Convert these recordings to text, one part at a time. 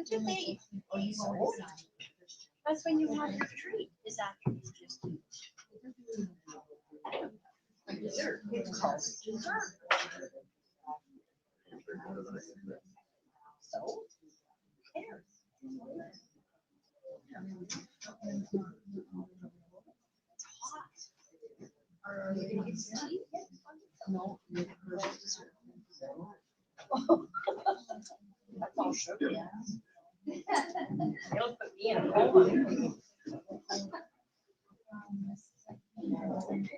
to be. So, that's when you have your treat, is after you just eat. Dessert. It's called dessert. So, there. It's hot. It's tea. No. That's all sugar. It'll put me in a coma.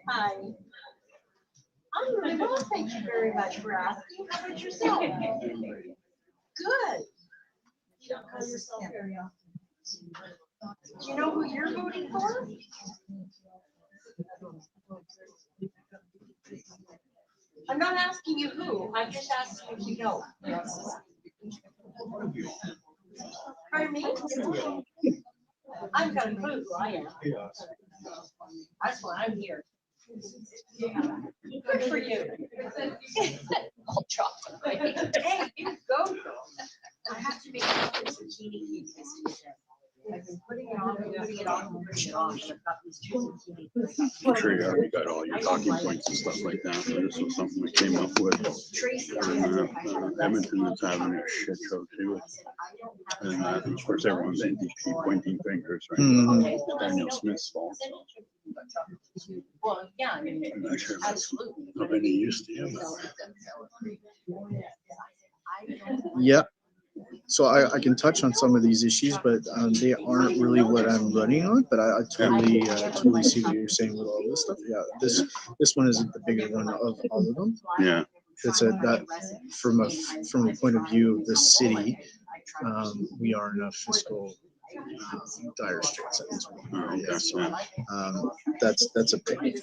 Hi. I'm really well, thank you very much for asking. How about yourself? Good. You don't call yourself very often. Do you know who you're voting for? I'm not asking you who, I'm just asking if you know. Pardon me? I'm gonna prove who I am. That's why I'm here. Good for you. All chocolate. Hey, you go, girl. I have to make some zucchini cake. I've been putting it on, putting it on, putting it on. I've got these two zucchini. I'm sure you already got all your talking points and stuff like that, but this was something we came up with. Edmonton is having a shit show too. And of course, everyone's NDP pointing fingers, right? It's Daniel Smith's fault. Well, yeah, I mean, I'm not sure if that's absolutely. of any use to you. Yeah. So I can touch on some of these issues, but they aren't really what I'm running on. But I totally totally see what you're saying with all this stuff. Yeah, this one isn't the bigger one of all of them. Yeah. It's that from a point of view of the city, we are in a fiscal dire straits at this point. Okay. So that's a big.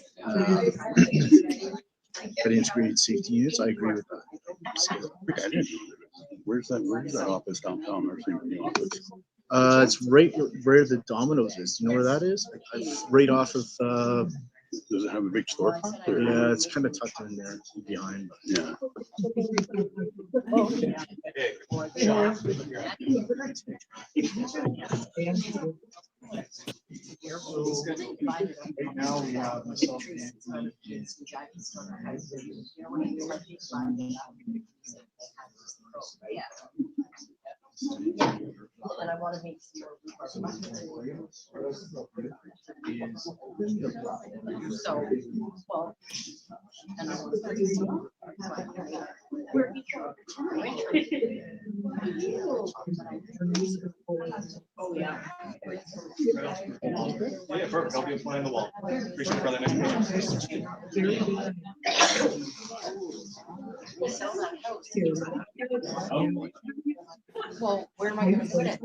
But integrated safety units, I agree with that. So, Where's that office downtown? Or safety office? it's right where the Domino's is. You know where that is? Right off of. Does it have a big storefront? Yeah, it's kind of tucked in there behind. Yeah. Right now we have myself and And I want to make sure. So, well, and I want to. Oh, yeah. Yeah, perfect. I'll be applying the wall. Appreciate it for the next page. We sell that house. Well, where am I gonna put it?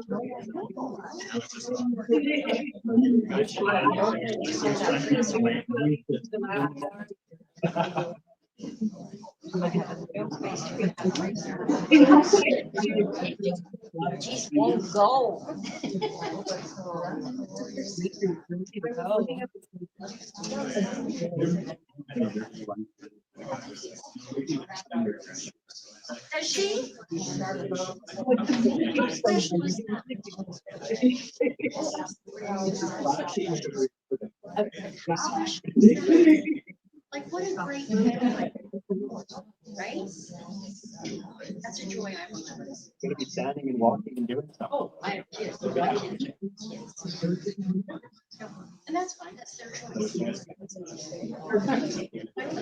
Geez, won't go. Does she? Like, what a great family, right? That's a joy I want. Gonna be standing and walking and doing stuff. Oh, I have kids. I have kids. And that's fine, that's their choice.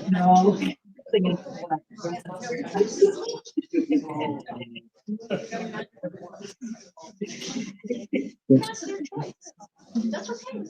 No. That's their choice. That's okay.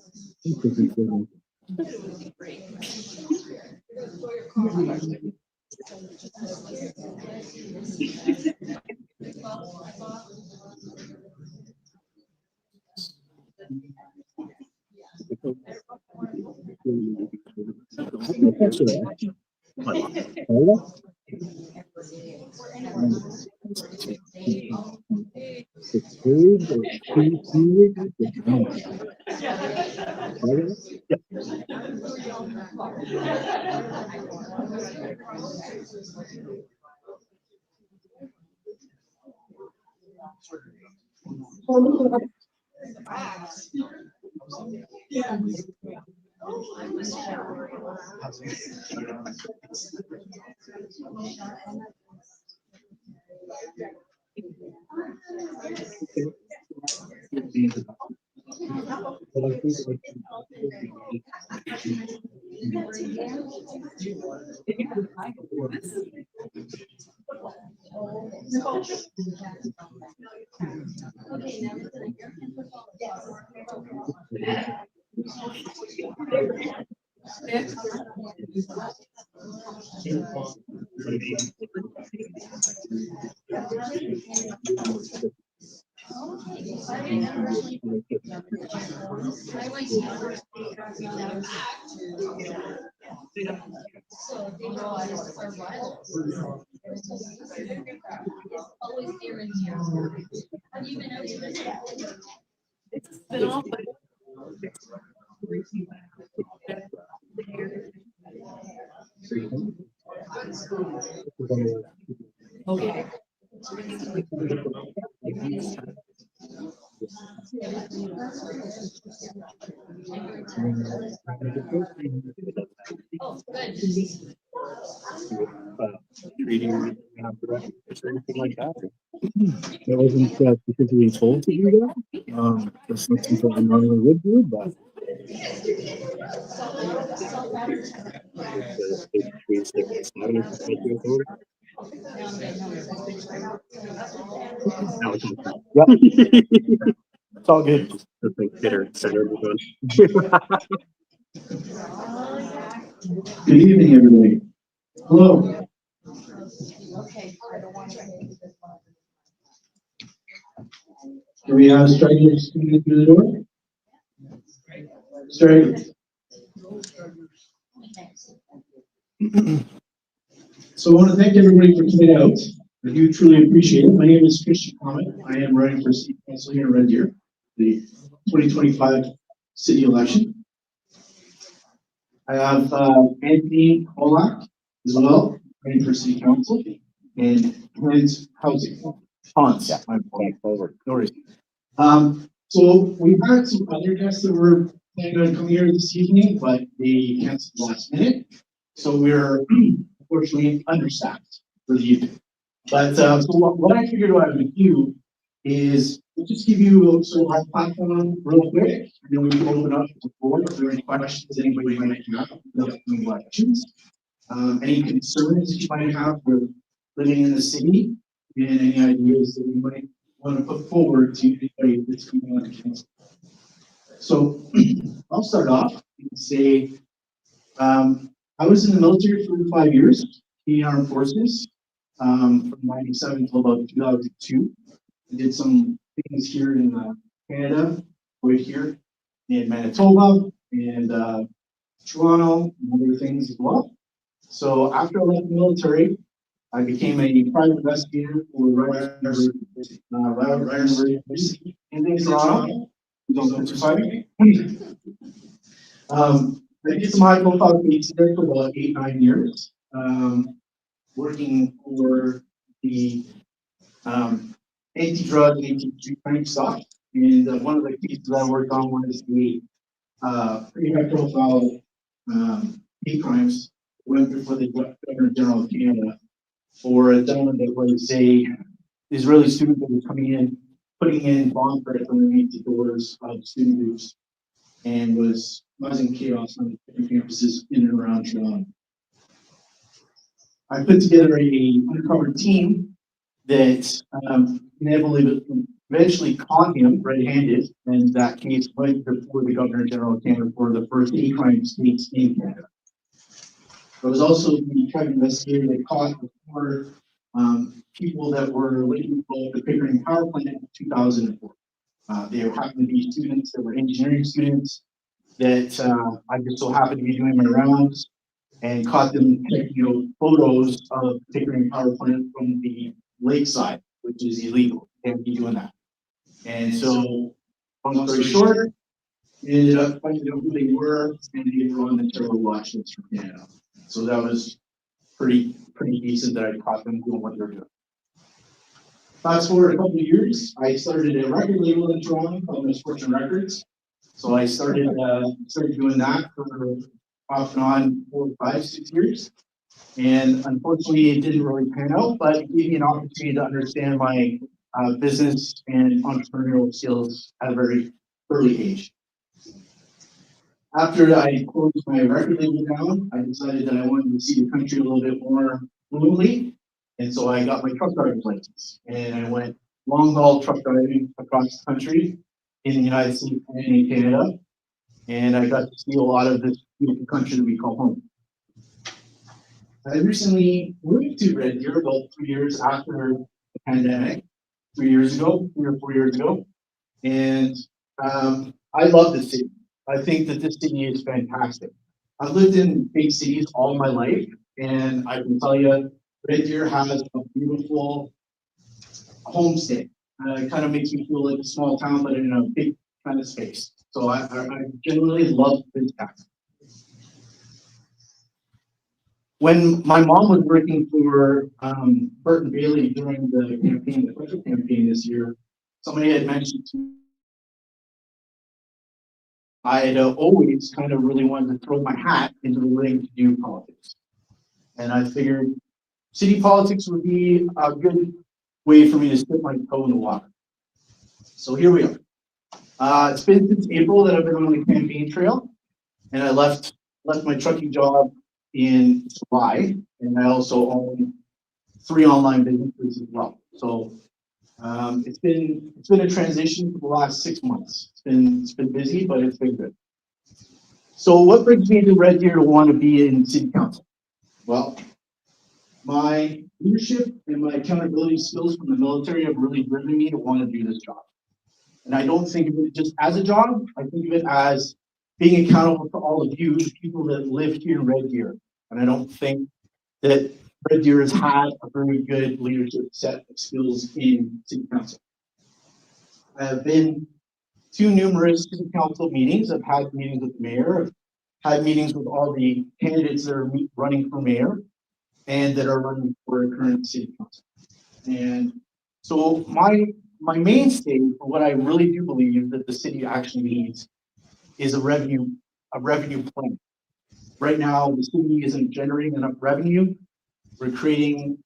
Reading anything like that. That wasn't specifically told to do that. That's not something I normally would do, but yeah. It's all good. It's like Pidherney Centre. Good evening, everybody. Hello. Do we have stragglers coming through the door? Stragglers. So I want to thank everybody for coming out. I do truly appreciate it. My name is Christian Comet. I am running for city council here in Red Deer, the 2025 city election. I have Anthony Polak as well, running for city council, and Hans Housing. Hans, yeah, I'm forward. No worries. So we've had some other guests that were planning on coming here this evening, but they canceled last minute. So we're unfortunately understaffed for the evening. But so what I figured I would do is just give you sort of our platform real quick, and then we can open up the floor if there are any questions anybody might have about the elections. Any concerns that you might have with living in the city, and any ideas that you might want to put forward to anybody that's coming on the council. So I'll start off and say, I was in the military for 5 years, in armed forces, from 97 until about 2002. I did some things here in Canada, right here in Manitoba and Toronto, and other things as well. So after I left the military, I became a private investigator for Rutgers University in Toronto. I did some high profile cases there for about 8-9 years, working for the anti-drug and anti-crime stuff. And one of the cases I worked on was the pretty high profile hate crimes went before the Governor General of Canada for a gentleman that was a Israeli student that was coming in, putting in bomb threats underneath the doors of student groups and was causing chaos on different campuses in and around Toronto. I put together a undercover team that eventually caught him red-handed, and that case went before the Governor General of Canada for the first hate crime states in Canada. I was also the private investigator that caught the 4 people that were looking for the Pidherney power plant in 2004. They happened to be students that were engineering students that I just so happened to be doing my rounds and caught them taking photos of the Pidherney power plant from the lakeside, which is illegal. You can't be doing that. And so, long story short, we ended up finding out who they were, and they were on the terror watch list from Canada. So that was pretty decent that I caught them doing what they're doing. Fast forward a couple of years, I started a record label in Toronto called Misfortune Records. So I started doing that for off and on 4, 5, 6 years. And unfortunately, it didn't really pan out, but it gave me an opportunity to understand my business and entrepreneurial skills at a very early age. After I closed my record label down, I decided that I wanted to see the country a little bit more fluently. And so I got my truck driver's license and I went long haul truck driving across the country in the United States and in Canada. And I got to see a lot of this beautiful country that we call home. I recently moved to Red Deer about 3 years after the pandemic, 3 years ago, 3 or 4 years ago. And I love this city. I think that this city is fantastic. I've lived in big cities all my life, and I can tell you, Red Deer has a beautiful homestay. It kind of makes me feel like a small town, but in a big kind of space. So I generally love this town. When my mom was working for Burton Bailey during the campaign, the budget campaign this year, somebody had mentioned to me I had always kind of really wanted to throw my hat into the ring to do politics. And I figured city politics would be a good way for me to stick my toe in the water. So here we are. It's been since April that I've been on the campaign trail, and I left my trucking job in July, and I also own 3 online businesses as well. So it's been a transition for the last 6 months. It's been busy, but it's been good. So what brings me to Red Deer to want to be in city council? Well, my leadership and my accountability skills from the military have really driven me to want to do this job. And I don't think of it just as a job. I think of it as being accountable to all of you, the people that live here in Red Deer. And I don't think that Red Deer has had a very good leadership set of skills in city council. I have been to numerous city council meetings. I've had meetings with the mayor. I've had meetings with all the candidates that are running for mayor and that are running for current city council. And so my mainstay for what I really do believe that the city actually needs is a revenue plan. Right now, the city isn't generating enough revenue. We're creating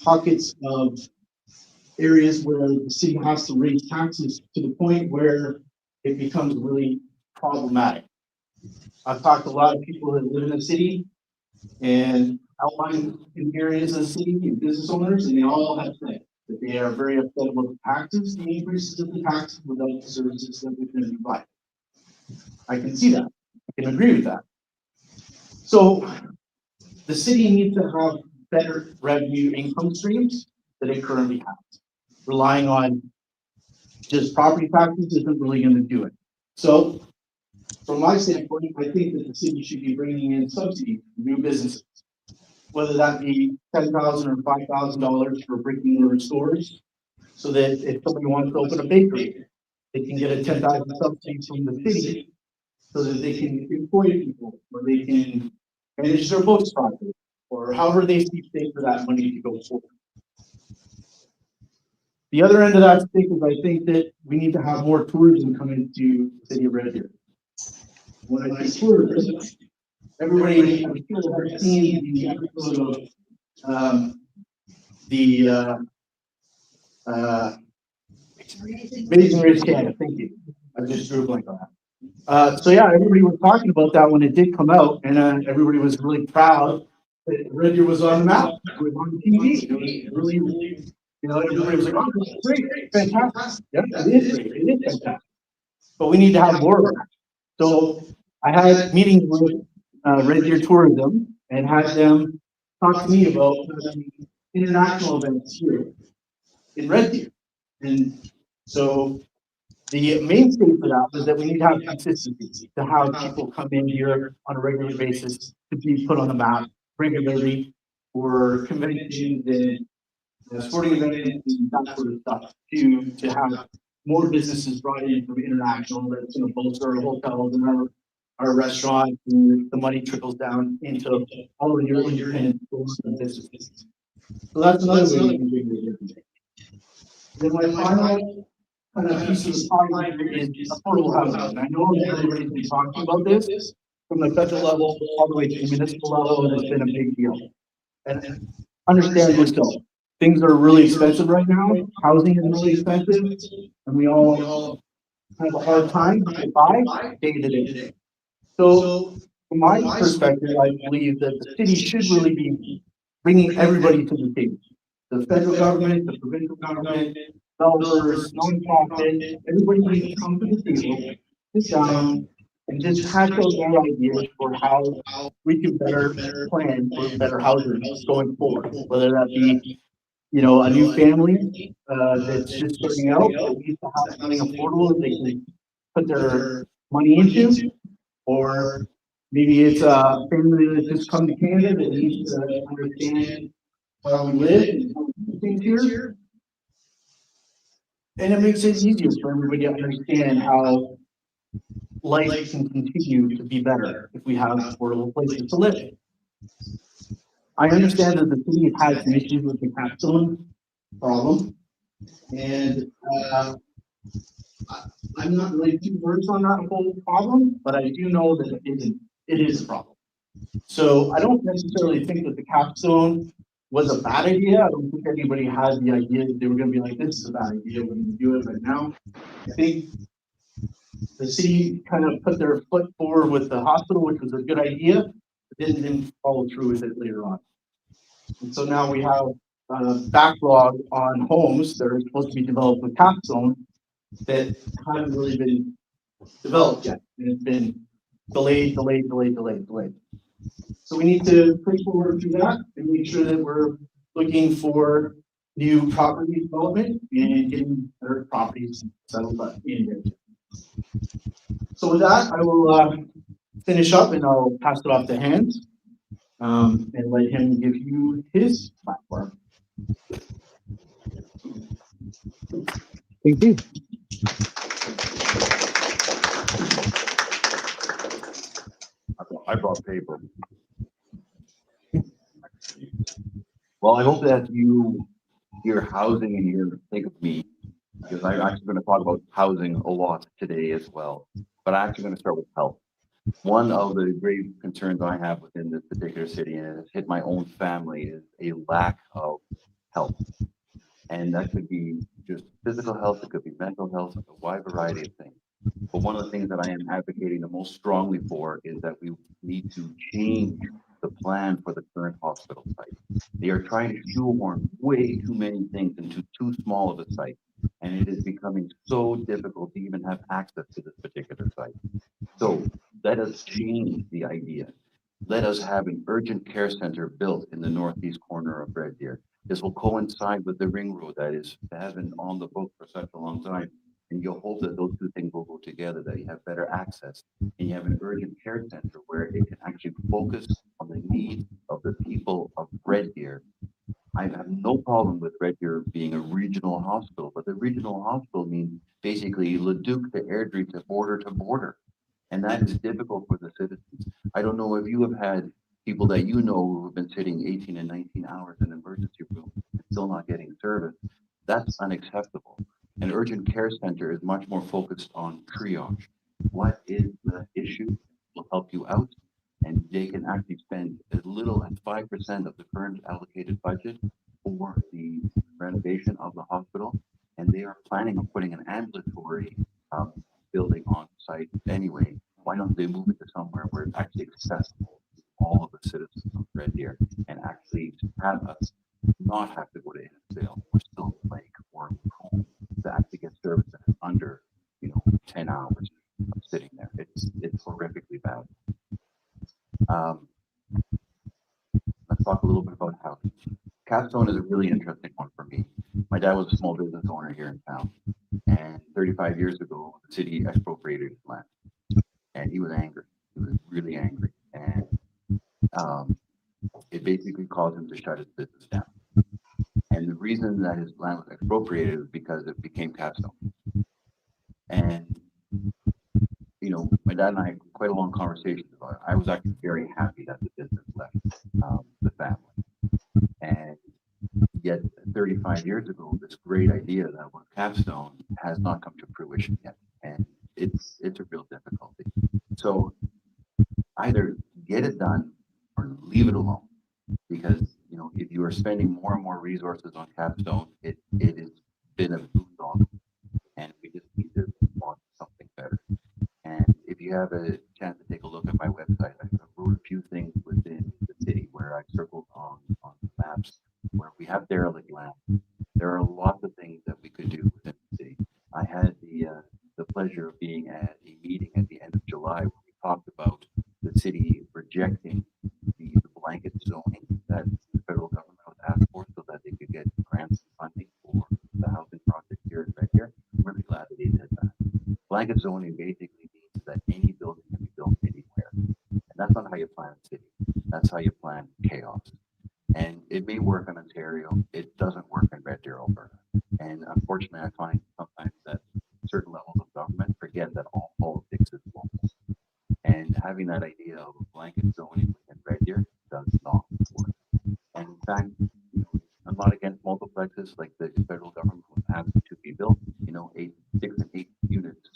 pockets of areas where the city has to raise taxes to the point where it becomes really problematic. I've talked to a lot of people that live in the city and outlined in areas of the city and business owners, and they all have said that they are very upset about the taxes, the increases of the taxes without the services that we're going to provide. I can see that. I can agree with that. So the city needs to have better revenue income streams than it currently has. Relying on just property taxes isn't really going to do it. So from my standpoint, I think that the city should be bringing in subsidy for new businesses, whether that be $10,000 or $5,000 for brick and mortar stores, so that if somebody wants to open a bakery, they can get a $10,000 subsidy from the city, so that they can employ people, or they can manage their books properly, or however they see fit for that money to go forward. The other end of that stick is I think that we need to have more tourism come into the city of Red Deer. When I say tourism, everybody I'm sure has seen the episode of Amazing Race Canada. Thank you. I just drew a blank on that. So yeah, everybody was talking about that when it did come out, and everybody was really proud that Red Deer was on the map. It was on TV. It was really, you know, everybody was like, "Oh, this is great, fantastic." Yeah, it is great. It is fantastic. But we need to have more of that. So I had meetings with Red Deer Tourism and had them talk to me about international events here in Red Deer. And so the main thing for that was that we need to have consistency to have people come in here on a regular basis to be put on the map regularly for conventions and sporting events and that sort of stuff to have more businesses brought in from international that's going to bolster our hotels and our restaurants, and the money trickles down into all of your independent businesses. So that's another way you can do it. Then my final kind of piece of the pie is affordable housing. And I know that everybody's been talking about this from the federal level all the way to the municipal level, and it's been a big deal. And understandably so. Things are really expensive right now. Housing is really expensive, and we all have a hard time to get by day to day. So from my perspective, I believe that the city should really be bringing everybody to the table. The federal government, the provincial government, developers, nonprofit, everybody needs to come to the table, sit down, and just hash out their ideas for how we can better plan for better housing going forward. Whether that be, a new family that's just starting out that needs to have something affordable that they can put their money into, or maybe it's a family that's just come to Canada that needs to understand how we live and how we do things here. And it makes it easier for everybody to understand how life can continue to be better if we have affordable places to live. I understand that the city has had some issues with the capstone problem, and I'm not really too versed on that whole problem, but I do know that it is a problem. So I don't necessarily think that the capstone was a bad idea. I don't think anybody had the idea that they were going to be like, this is a bad idea, we're going to do it right now. I think the city kind of put their foot forward with the hospital, which was a good idea, but didn't follow through with it later on. And so now we have a backlog on homes that are supposed to be developed with capstone that haven't really been developed yet. And it's been delayed. So we need to push forward through that and make sure that we're looking for new property development and getting better properties settled up in there. So with that, I will finish up and I'll pass it off to Hans and let him give you his platform. Thank you. I brought paper. Well, I hope that you hear housing and you think of me, because I'm actually going to talk about housing a lot today as well. But I'm actually going to start with health. One of the grave concerns I have within this particular city, and it's hit my own family, is a lack of health. And that could be just physical health, it could be mental health, a wide variety of things. But one of the things that I am advocating the most strongly for is that we need to change the plan for the current hospital site. They are trying to shoehorn way too many things into too small of a site. And it is becoming so difficult to even have access to this particular site. So let us change the idea. Let us have an urgent care center built in the northeast corner of Red Deer. This will coincide with the ring road that has been on the book for such a long time. And you'll hope that those two things will go together, that you have better access and you have an urgent care center where it can actually focus on the needs of the people of Red Deer. I have no problem with Red Deer being a regional hospital, but the regional hospital means basically Leduc to Airdrie to border. And that is difficult for the citizens. I don't know if you have had people that you know who have been sitting 18 and 19 hours in an emergency room and still not getting service. That's unacceptable. An urgent care center is much more focused on triage. What is the issue? Will help you out. And they can actually spend as little as 5% of the current allocated budget for the renovation of the hospital. And they are planning on putting an ambulatory building on site anyway. Why don't they move it to somewhere where it's actually accessible to all of the citizens of Red Deer and actually have us not have to go to Innisfail or Silver Lake or home to actually get service that is under 10 hours of sitting there. It's horrifically bad. Let's talk a little bit about housing. Capstone is a really interesting one for me. My dad was a small business owner here in town, and 35 years ago, the city expropriated his land, and he was angry. He was really angry, and it basically caused him to shut his business down. And the reason that his land was expropriated was because it became Capstone. And my dad and I had quite a long conversation about it. I was actually very happy that the business left the family. And Yet 35 years ago, this great idea that was Capstone has not come to fruition yet. And it's a real difficulty. So either get it done or leave it alone. Because, you know, if you are spending more and more resources on Capstone, it has been a boondoggle. And we just need to want something better. And if you have a chance to take a look at my website, I wrote a few things within the city where I circled on the maps where we have derelict land. There are lots of things that we could do within the city. I had the pleasure of being at a meeting at the end of July where we talked about the city rejecting the blanket zoning that the federal government was asked for so that they could get grants and funding for the housing project here in Red Deer. I'm really glad that they did that. Blanket zoning basically means that any building can be built anywhere. And that's not how you plan a city. That's how you plan chaos. And it may work in Ontario. It doesn't work in Red Deer, Alberta. And unfortunately, I find sometimes that certain levels of government forget that all politics is local. And having that idea of a blanket zoning within Red Deer does not work. And in fact, you know, I'm not against multiplexes like the federal government was asked to be built. You know, 6 and 8 units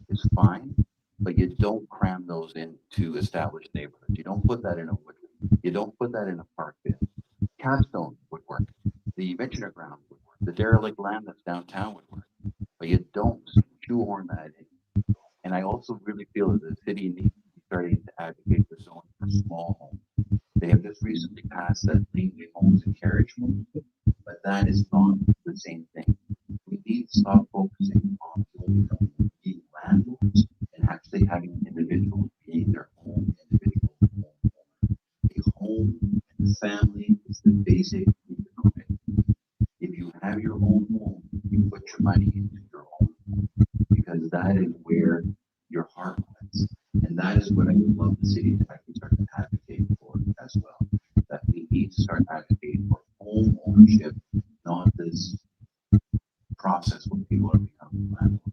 is fine, but you don't cram those into established neighborhoods. You don't put that in a woodland. You don't put that in a park bin. Capstone would work. The Venture ground would work. The derelict land that's downtown would work. But you don't shoehorn that in. And I also really feel that the city needs to be starting to advocate for zoning for small homes. They have just recently passed that Laneway homes and carriage homes, but that is not the same thing. We need to stop focusing on building being landlords and actually having individuals being their own individual home. A home and family is the basic economic. If you have your own home, you put your money into your own home because that is where your heart lies. And that is what I would love the city to actually start to advocate for as well. That we need to start advocating for home ownership, not this process where people are becoming landlords.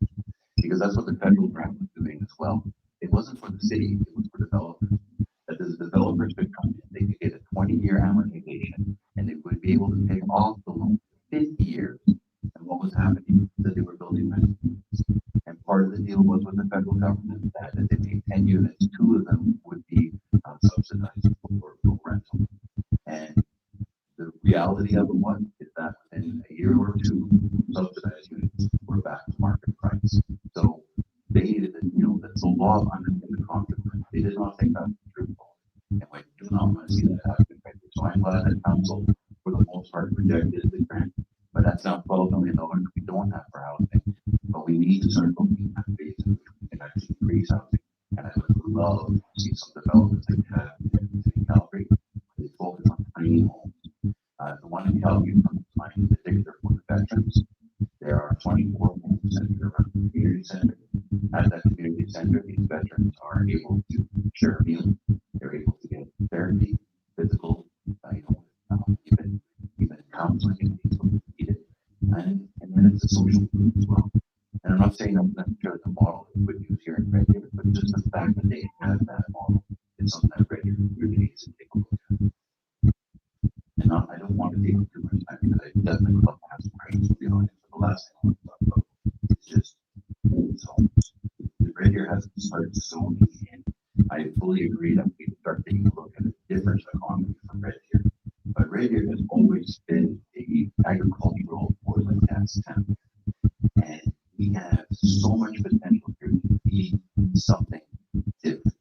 Because that's what the federal grant was doing as well. It wasn't for the city, it was for developers. That the developers could come in, they could get a 20-year amortization, and they would be able to pay off the loan for 50 years. And what was happening is that they were building rental units. And part of the deal was with the federal government that if they paid 10 units, 2 of them would be subsidized for rental. And the reality of it was is that within a year or two, subsidized units were back to market price. So they needed, you know, that's a law under the contract. They did not think that was truthful. And we do not want to see that happen. So I'm glad that council, for the most part, rejected the grant. But that's not $12 million we don't have for housing. But we need to start looking at ways in which we can actually increase housing. And I would love to see some developments like we have in Calgary. They focus on tiny homes. The one in Calgary, in particular for the veterans, there are 24 homes centered around the community center. At that community center, these veterans are able to share a meal. They're able to get therapy, physical, even counseling and things when needed. And then it's a social group as well. And I'm not saying that's necessarily the model that we would use here in Red Deer, but just the fact that they have that model is something that Red Deer really needs to take a look at. And I don't want to take up too much time because I definitely would love to have some questions to the audience. But the last thing I want to talk about is just zones. The Red Deer has started zoning in. I fully agree that we start taking a look at a different economy from Red Deer. But Red Deer has always been a agricultural oil and gas town. And we have so much potential here to be something different.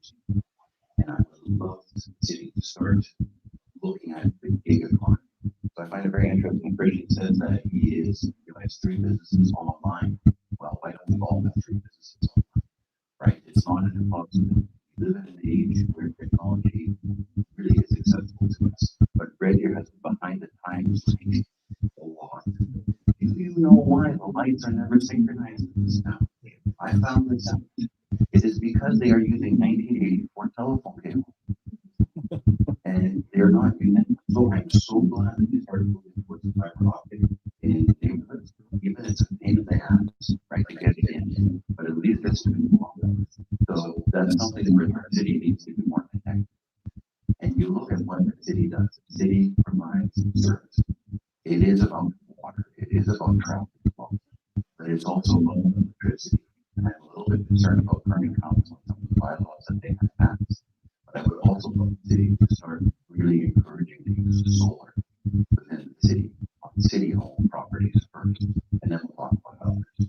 And I would love the city to start looking at the gig economy. So I find it very interesting. Christian says that he has 3 businesses online. Well, why don't we all have 3 businesses online? Right? It's not an impossibility. We live in an age where technology really is accessible to us. But Red Deer has been behind the times a lot. Do you know why the lights are never synchronized in this town? I found this out. It is because they are using 1984 telephone cable. And they're not using it. So I'm so glad that they started moving towards the fiber optic in neighborhoods. Even it's a pain in the ass, right, to get it in. But at least it's doing well. So that's something where our city needs to be more connected. And you look at what the city does. The city provides service. it is about water, it is about traffic flow, but it's also about electricity. And I'm a little bit concerned about current council and some of the bylaws that they have passed. But I would also love the city to start really encouraging the use of solar within the city, on city-owned properties first, and then we'll talk about others.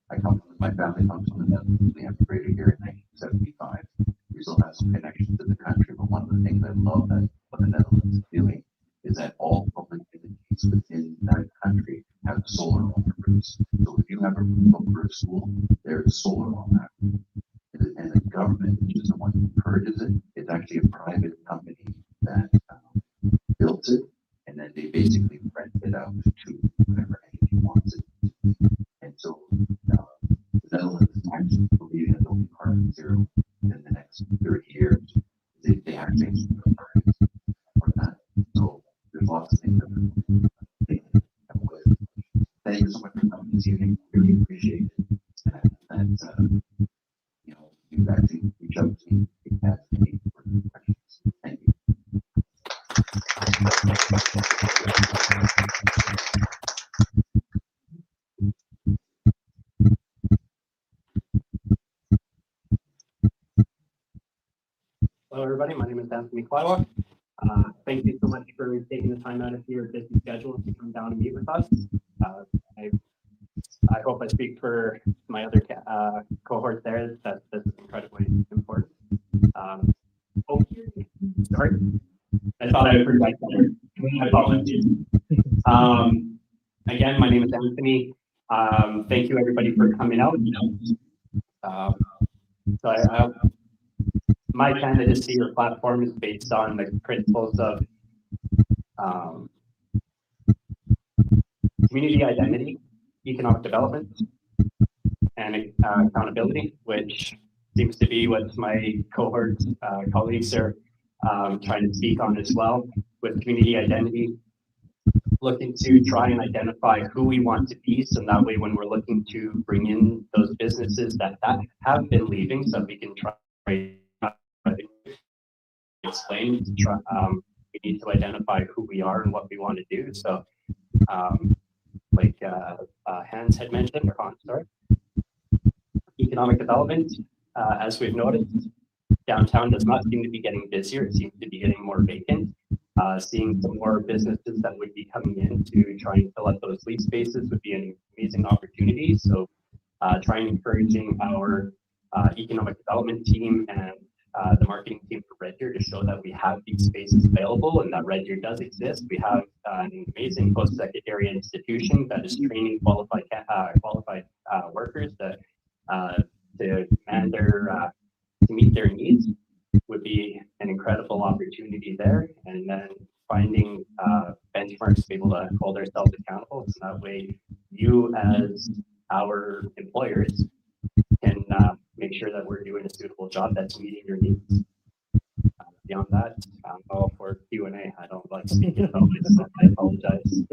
I come from, my family comes from the Netherlands. We immigrated here in 1975. We still have some connections to the country, but one of the things I love that what the Netherlands is doing is that all public entities within that country have solar on their roofs. So if you have a roof over a school, there is solar on that roof. And the government, which is the one who encourages it, is actually a private company that builds it, and then they basically rent it out to whoever entity wants it. And so the Netherlands is actually believing that they'll be carbon zero in the next 30 years. They actually have targets for that. So there's lots of things that we're thinking with. Thank you so much for coming this evening. Really appreciate it. And you know, you guys can reach out to me if you have any further questions. Thank you. Hello, everybody. My name is Anthony Klywa. Thank you so much for taking the time out of your busy schedule to come down and meet with us. I hope I speak for my other cohort there that this is incredibly important. Sorry, I thought I heard right there. I apologize. Again, my name is Anthony. Thank you, everybody, for coming out. My candidacy or platform is based on the principles of community identity, economic development, and accountability, which seems to be what my cohort colleagues are trying to speak on as well. With community identity, looking to try and identify who we want to be, so that way when we're looking to bring in those businesses that have been leaving, so we can try explain, we need to identify who we are and what we want to do. So like Hans had mentioned, or Hans, sorry, economic development, as we've noticed, downtown does not seem to be getting busier, it seems to be getting more vacant. Seeing some more businesses that would be coming in to try and fill out those lease spaces would be an amazing opportunity. So trying encouraging our economic development team and the marketing team for Red Deer to show that we have these spaces available and that Red Deer does exist. We have an amazing post-secondary institution that is training qualified workers to man their to meet their needs would be an incredible opportunity there. And then finding benchmarks to be able to hold ourselves accountable, so that way you as our employers can make sure that we're doing a suitable job that's meeting your needs. Beyond that, I'm all for Q&A. I don't like speaking about myself. I apologize.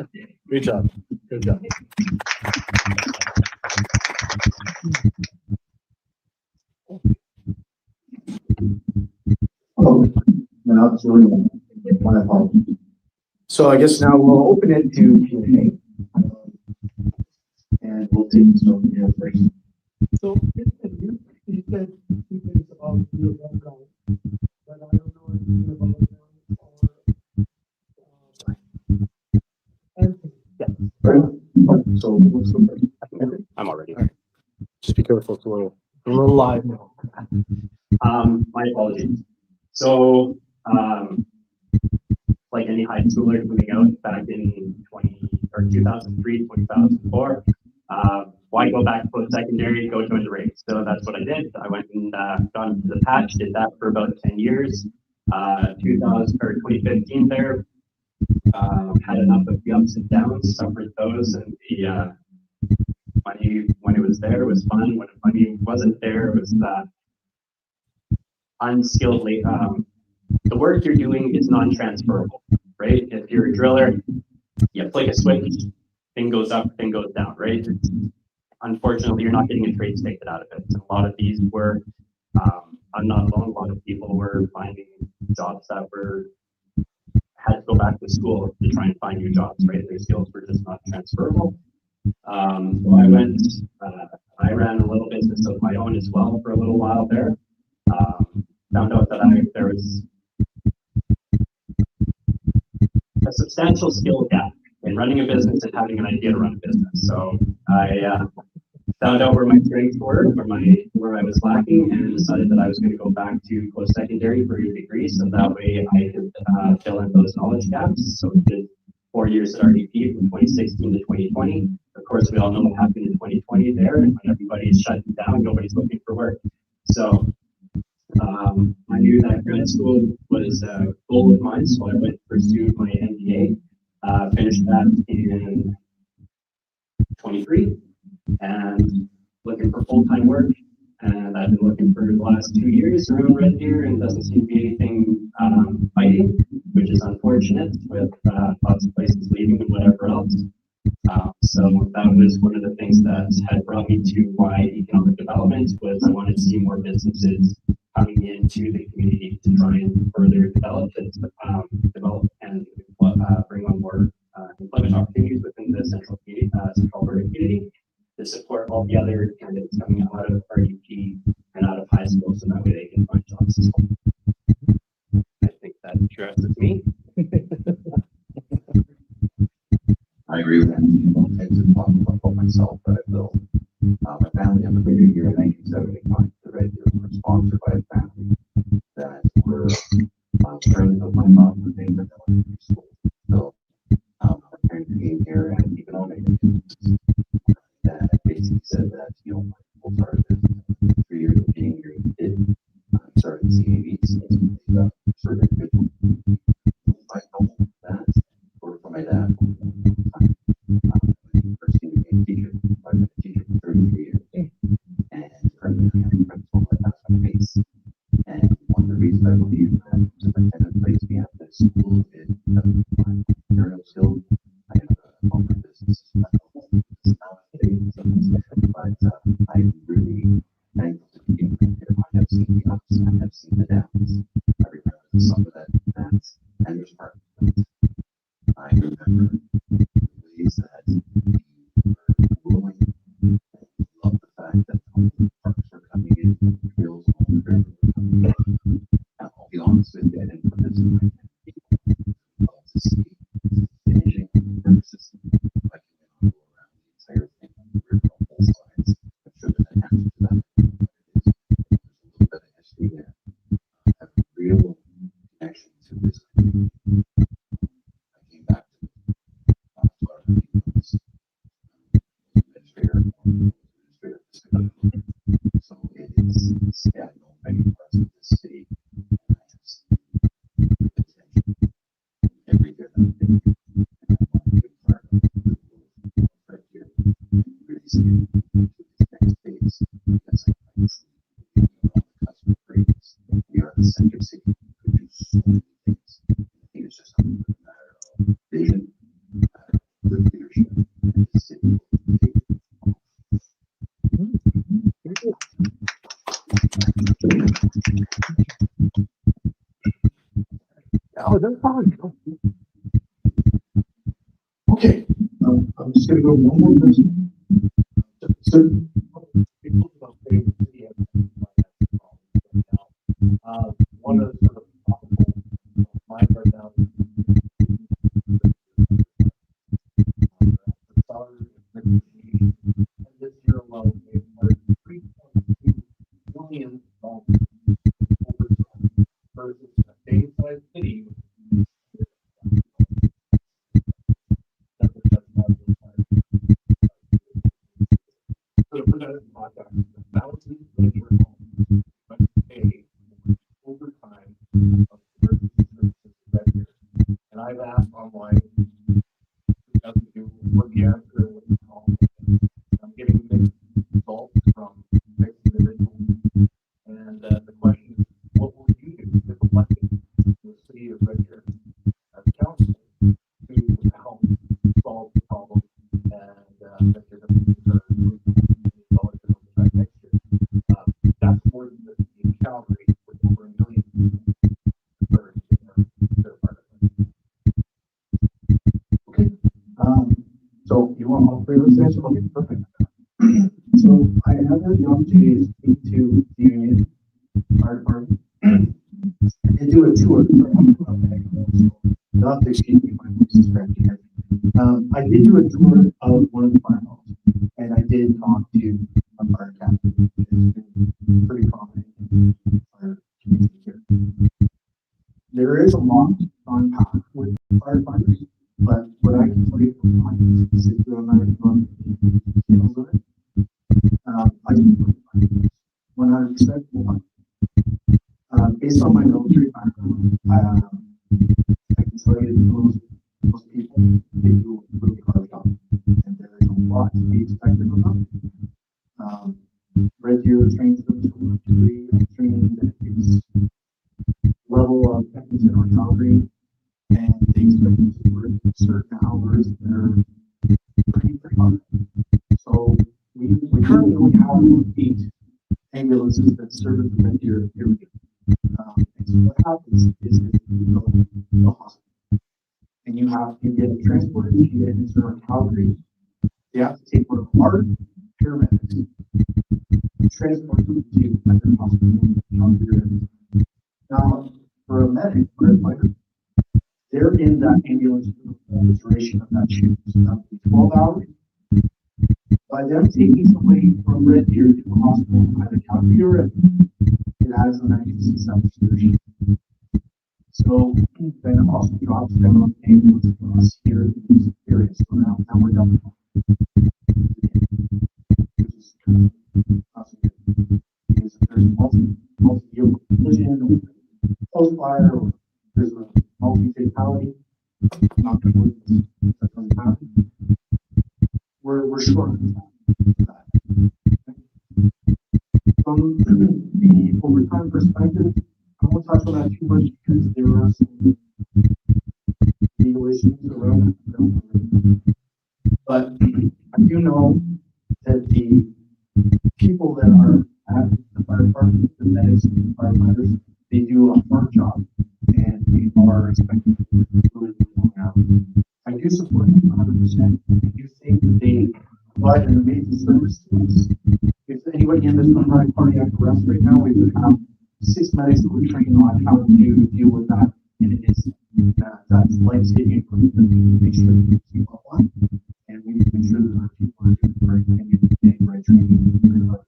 Good job. Good job. Oh, no, absolutely. My apologies. So I guess now we'll open it to Q&A. And we'll take some here first. So you said two things about your background, but I don't know anything about Anthony. Yeah. So what's the first? I'm already. All right. Just be careful, it's a little live now. My apologies. So, like any high schooler coming out back in 2003, 2004, why go back post-secondary, go join the Rays? So that's what I did. I went and got into the patch, did that for about 10 years. 2015 there, had enough of the ups and downs, suffered those, and the money when it was there was fun. When the money wasn't there, it was unskilled. The work you're doing is non-transferable, right? If you're a driller, you flick a switch, thing goes up, thing goes down, right? Unfortunately, you're not getting a trade statement out of it. So a lot of these were, I'm not alone, a lot of people were finding jobs that were had to go back to school to try and find new jobs, right? Their skills were just not transferable. So I ran a little business of my own as well for a little while there. Found out that there was a substantial skill gap in running a business and having an idea to run a business. So I found out where my strengths were, where I was lacking, and decided that I was going to go back to post-secondary for a degree, so that way I could fill in those knowledge gaps. So we did 4 years at RDP from 2016 to 2020. Of course, we all know what happened in 2020 there, and when everybody's shutting down, nobody's looking for work. So I knew that grad school was a goal of mine, so I went to pursue my MBA, finished that in 23, and looking for full-time work. And I've been looking for the last 2 years around Red Deer, and doesn't seem to be anything biting, which is unfortunate with lots of places leaving and whatever else. So that was one of the things that had brought me to why economic development was I wanted to see more businesses coming into the community to try and further develop and bring on more employment opportunities within the central Alberta community to support all the other candidates coming out of RUP and out of high school, so that way they can find jobs as well. I think that addresses me. I agree with that. I don't tend to talk about myself, but I will. My family immigrated here in 1975 to Red Deer. We were sponsored by a family that were friends of my mom when they were in elementary school. So my parents came here and economic that basically said that, you know, we'll start this 3 years of being here. We did. Started CAVs, started individual. I know that for my dad. First became a teacher. I've been a teacher for 33 years. And currently I'm a principal at my base. And one of the reasons I believe that superintendent placed me at this school is because of my entrepreneurial skills. I have a home business. It's not a big business, but I'm really thankful to be in here. I have seen the ups, I have seen the downs. I remember some of that, and there's part of it. I remember the ways that we were growing and love the fact that parks were coming in, trails along the river were coming in. I'll be honest with you, I didn't put this in my head. Love to see finishing purposes. I can go around the entire thing, river on both sides. I'm sure there's an answer to that. There's a little bit of history there. I have a real connection to this community. I came back to our people's administrator, so it is, yeah, I know many parts of this city, and I have seen the potential every year that I've been here, and I want to be a part of the growth right here, and really see it to its next phase, because I truly believe we are on the cusp of greatness. We are the center city, we could do so many things. I think it's just a matter of vision, good leadership, and the city will take it. Oh, that's fine. Okay, I'm just gonna go one more person. So, One of the sort of topical mine right now is and this year alone, they've earned $3.2 million over time versus a state-sized city. So to put that in context, thousands of your homes must pay over time of emergency services that year. And I've asked online, it doesn't do what the answer what you call. I'm getting mixed results from mixed individuals. And the question is, what will you do if elected to the city of Red Deer as council to help solve the problem and that you're going to next year? That's more than the Calgary with over 1 million for their part of it. Okay, perfect. So I have the opportunity to speak to the union fire department and do a tour. Not to excuse me, my voice is cracking here. I did do a tour of one of the fire halls, and I did talk to a fire captain. It's been pretty prominent in the fire community here. There is a lot to unpack with firefighters, but what I can tell you from my particular amount of it, I can 100% one. Based on my military background, I can tell you those people, they do a really hard job, and there is a lot to be expected of them. Red Deer trains them to a degree of training that is level of techniques in recovery, and they expect them to work certain hours that are pretty hard. So we currently only have 8 ambulances that service the Red Deer area. And so what happens is that you go to the hospital and you get transported to into Calgary. You have to take one of our paramedics and transport them to another hospital in Calgary. Now, for a medic or a fighter, they're in that ambulance for the duration of that shift. So that would be 12 hours. By them taking somebody from Red Deer to the hospital either Calgary or Red Deer, it adds a 96 hours to their shift. So then it also drops down on the ambulance for us here in this area. So now we're done. Which is kind of awesome. Because if there's multi-vehicle collision or close fire or there's a multi-fatality, not going to work. That doesn't happen. We're short of that. From the overtime perspective, I won't touch on that too much because there are some legal issues around that. But I do know that the people that are at the fire department, the medics and the firefighters, they do a hard job and they are expected to work really long hours. I do support them 100%. I do think that they provide an amazing service to us. If anybody in this room had cardiac arrest right now, we would have 6 medics that would train on how to deal with that, and it is that's life-saving equipment that we need to make sure that we keep up on, and we need to make sure that our people are doing the right thing and getting the right training and are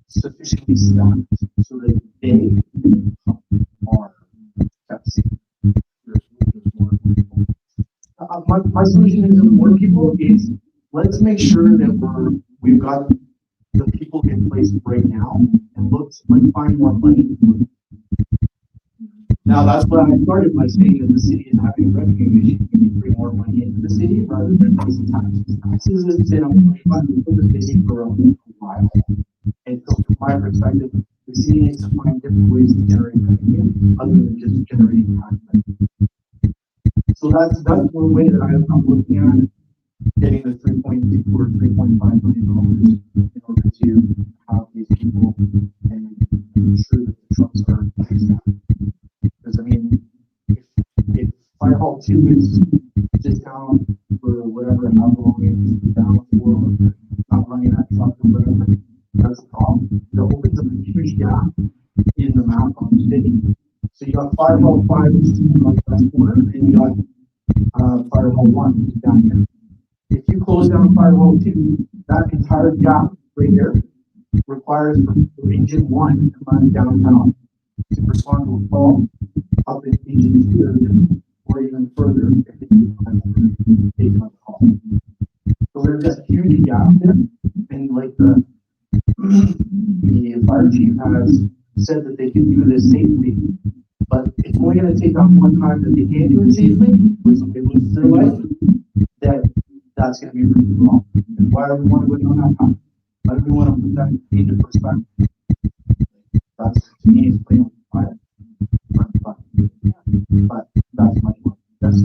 sufficiently staffed so that they are kept safe. My solution is more people is let's make sure that we've got the people in place right now and let's find more money. Now that's what I started by saying that the city is having a revenue issue. We need to bring more money into the city rather than raising taxes. Taxes has been a money for the city for a while. And so from my perspective, the city needs to find different ways to generate revenue other than just generating tax revenue. So that's one way that I'm looking at getting the 3.2 or $3.5 million in order to have these people and ensure that the trucks are staffed. Because I mean, if Fire Hall 2 is just down for whatever, how long it's down for, not running that truck or whatever, that's the problem. It opens up a huge gap in the map on the city. So you got Fire Hall 5, which is in the northwest corner, and you got Fire Hall 1, which is down here. If you close down Fire Hall 2, that entire gap right there requires for engine 1 to run downtown to respond to a call up in engine 2 or even further if it is taken on the call. So there's a huge gap there, and like the fire chief has said that they can do this safely, but it's only going to take up one time that they can't do it safely, when somebody loses their life, that's going to be really wrong. And why do we want to go down that path? Why do we want to put that into perspective? That's, to me, is plain fire. But that's my point. That's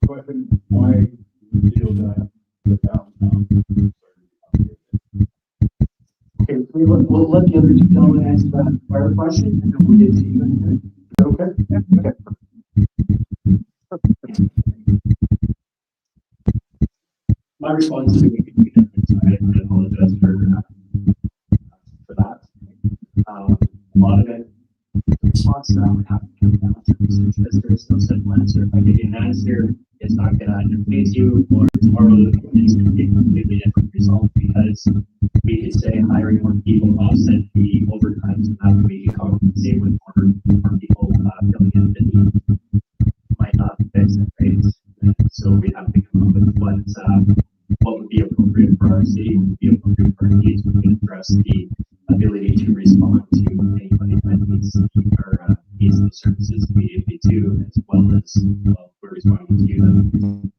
question, why do you feel that the downtown? okay, we'll let the other two gentlemen answer that fire question, and then we'll get to you in a minute. Is that okay? Yeah. Okay. my response to it could be different. So I apologize for that. A lot of it, the response to that would have to come down to research, because there is no simple answer. If I give you an answer, it's not going to interface you, or tomorrow it's going to be a completely different result, because we could say hiring more people offset the overtime, so that we compensate with more people filling in the need. Might not fix it, right? So we have to come up with what would be appropriate for our city, what would be appropriate for our needs, we can address the ability to respond to anybody that needs the services immediately too, as well as we're responding to them.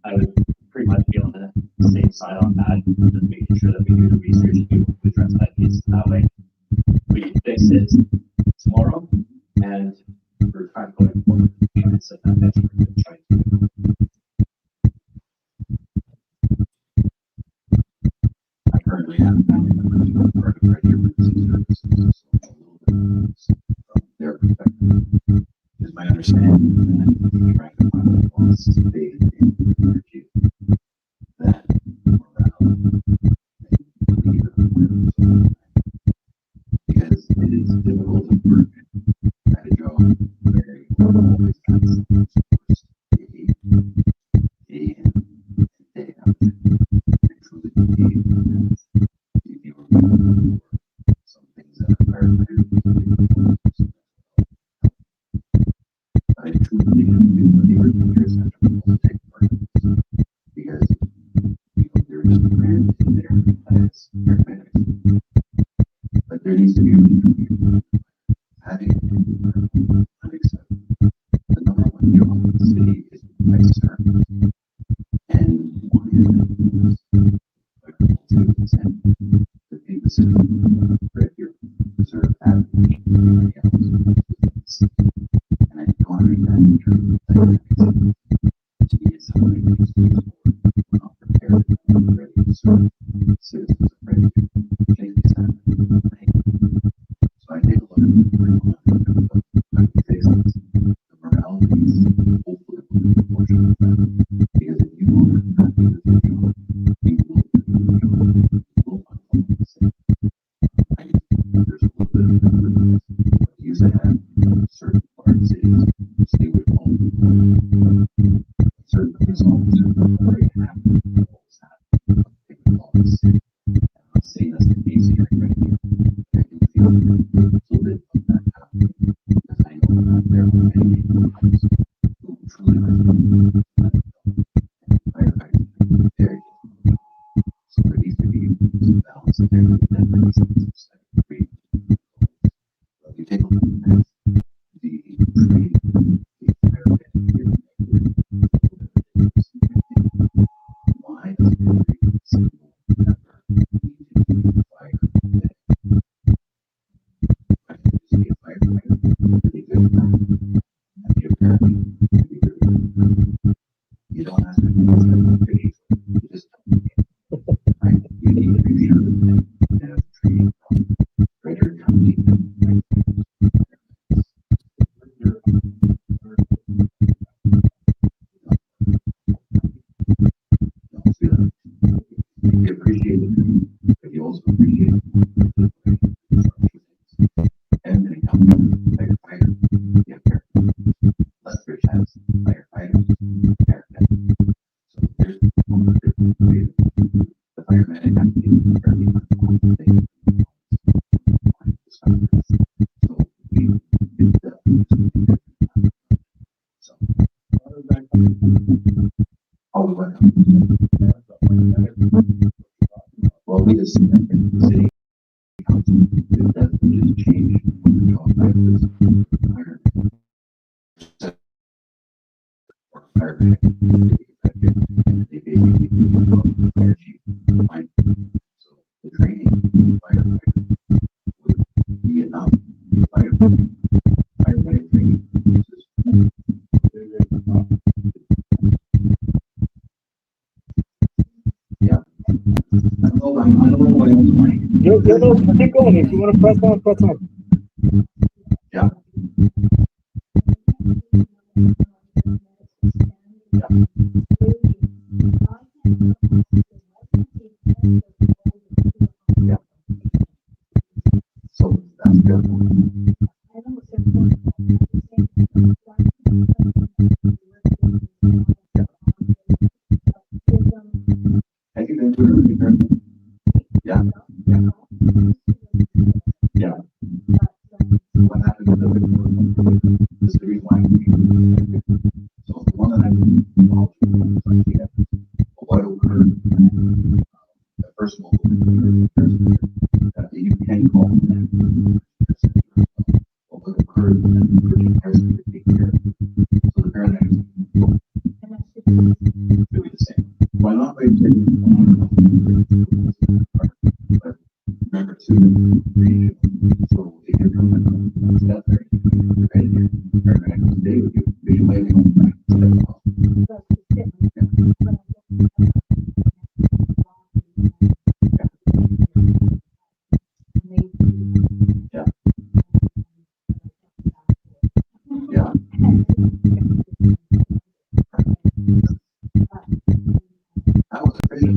I would pretty much be on the same side on that, just making sure that we do the research and be able to address that needs. That way we can fix it tomorrow, and we're trying going forward, try and set that benchmark and try to. I currently have family members who are part of regular emergency services, so a little bit from their perspective. Is my understanding that trying to find a balance is big in energy that morale because it is difficult to work at a job where you always have something day in and day out. I truly believe that if you are looking for some things that are firefighter, I truly believe that the recruiters have to take part in this because there is a brand in there as paramedics, but there needs to be having unacceptable. The number one job in the city is provide service, and one is to consent to pay the city for your reserve average anybody else. And I don't understand in terms of that. To get somebody to use we're not prepared and ready to serve citizens of ready to change the standard. So I take a look at the how we fix this. The morale piece, hopefully will be a portion of that. Because if you are happy with your job, you will do your job. You will not follow the same. There's a little bit of difference. What used to have certain large cities, stay with home. Certain results are very happy with the goals that take the laws. I'm not saying that's the case here, right? I can feel a little bit of that happening because I know that there are many lives who truly are firefighters very difficult. So there needs to be some balance there that brings some free. But you take a look at the training, the firefighting why does every single member need to be a firefighter? I can just be a firefighter to be good at that. And be a paramedic to be good at that. You don't ask me to be you just don't. Right? You need to make sure that you have training from greater county. You appreciate it, but you also appreciate it. Everything comes from firefighter, you have paramedics. Lethbridge has firefighters, paramedics. So there's all the different ways. The fireman has to be very important thing. So we did that. So how we went. Well, we just the city council did that. We just changed the job practice. Or firefighter, and they basically fire chief. So the training firefighter would be enough firefighter training. Yeah. I don't know what else like. No, keep going. If you want to press on, press on. Yeah. Yeah. Yeah. So that's good. Have you been to a Pidherney? Yeah. Yeah. Yeah. What happened to the this is the reason why so the one that I'm involved in, yeah, what occurred, first of all, you can call them. What occurred, and the person to take care of. So the paramedics would be the same. Why not by taking but remember to read. So if you're coming up step there, paramedics they would do visual aiding on the back. Yeah. Yeah. That was crazy.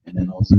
And then also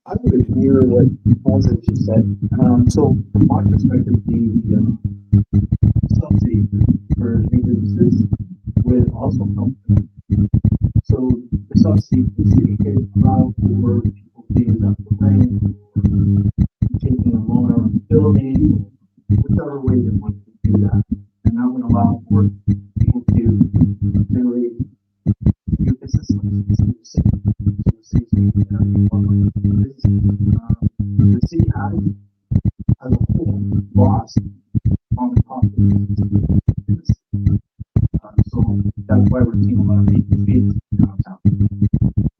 I would mirror what Paulson just said. So from my perspective, the subsidy for new businesses would also help them. So the subsidy, the city could allow for people to use up the rent, or taking a loan on the building, whichever way they want to do that. And that would allow for people to generate new business licenses in the city. So the city's making that the city has, as a whole, lost on the top of this. So that's why we're seeing a lot of vacancies downtown.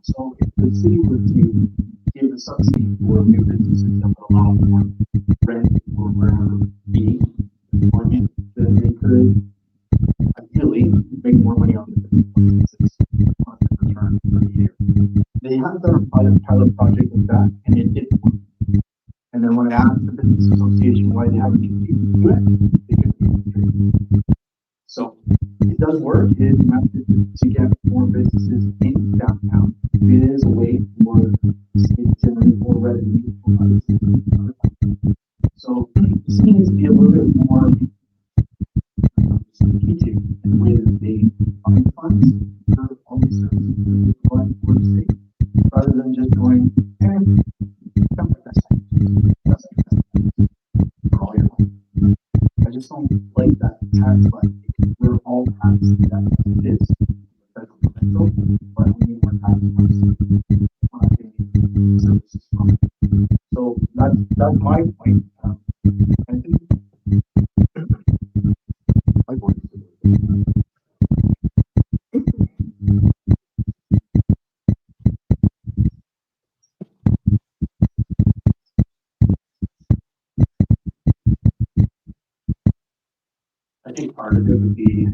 So if the city were to give a subsidy for new businesses that would allow for rent or wherever being employment, then they could ideally make more money on the businesses on the return for the year. They have done a pilot project with that, and it didn't work. And then when I asked the business association why they haven't continued to do it, they couldn't. So it does work. It is a method to get more businesses in downtown. It is a way for the city to generate more revenue for other cities. So the city needs to be a little bit more strategic in the way that they find funds for all these services that they provide for the state, rather than just going, and come with us. For all your money. I just don't like that tax like we're all taxed that it is federal, but we need more tax on getting services from it. So that's my point. I think my point is I think part of it would be,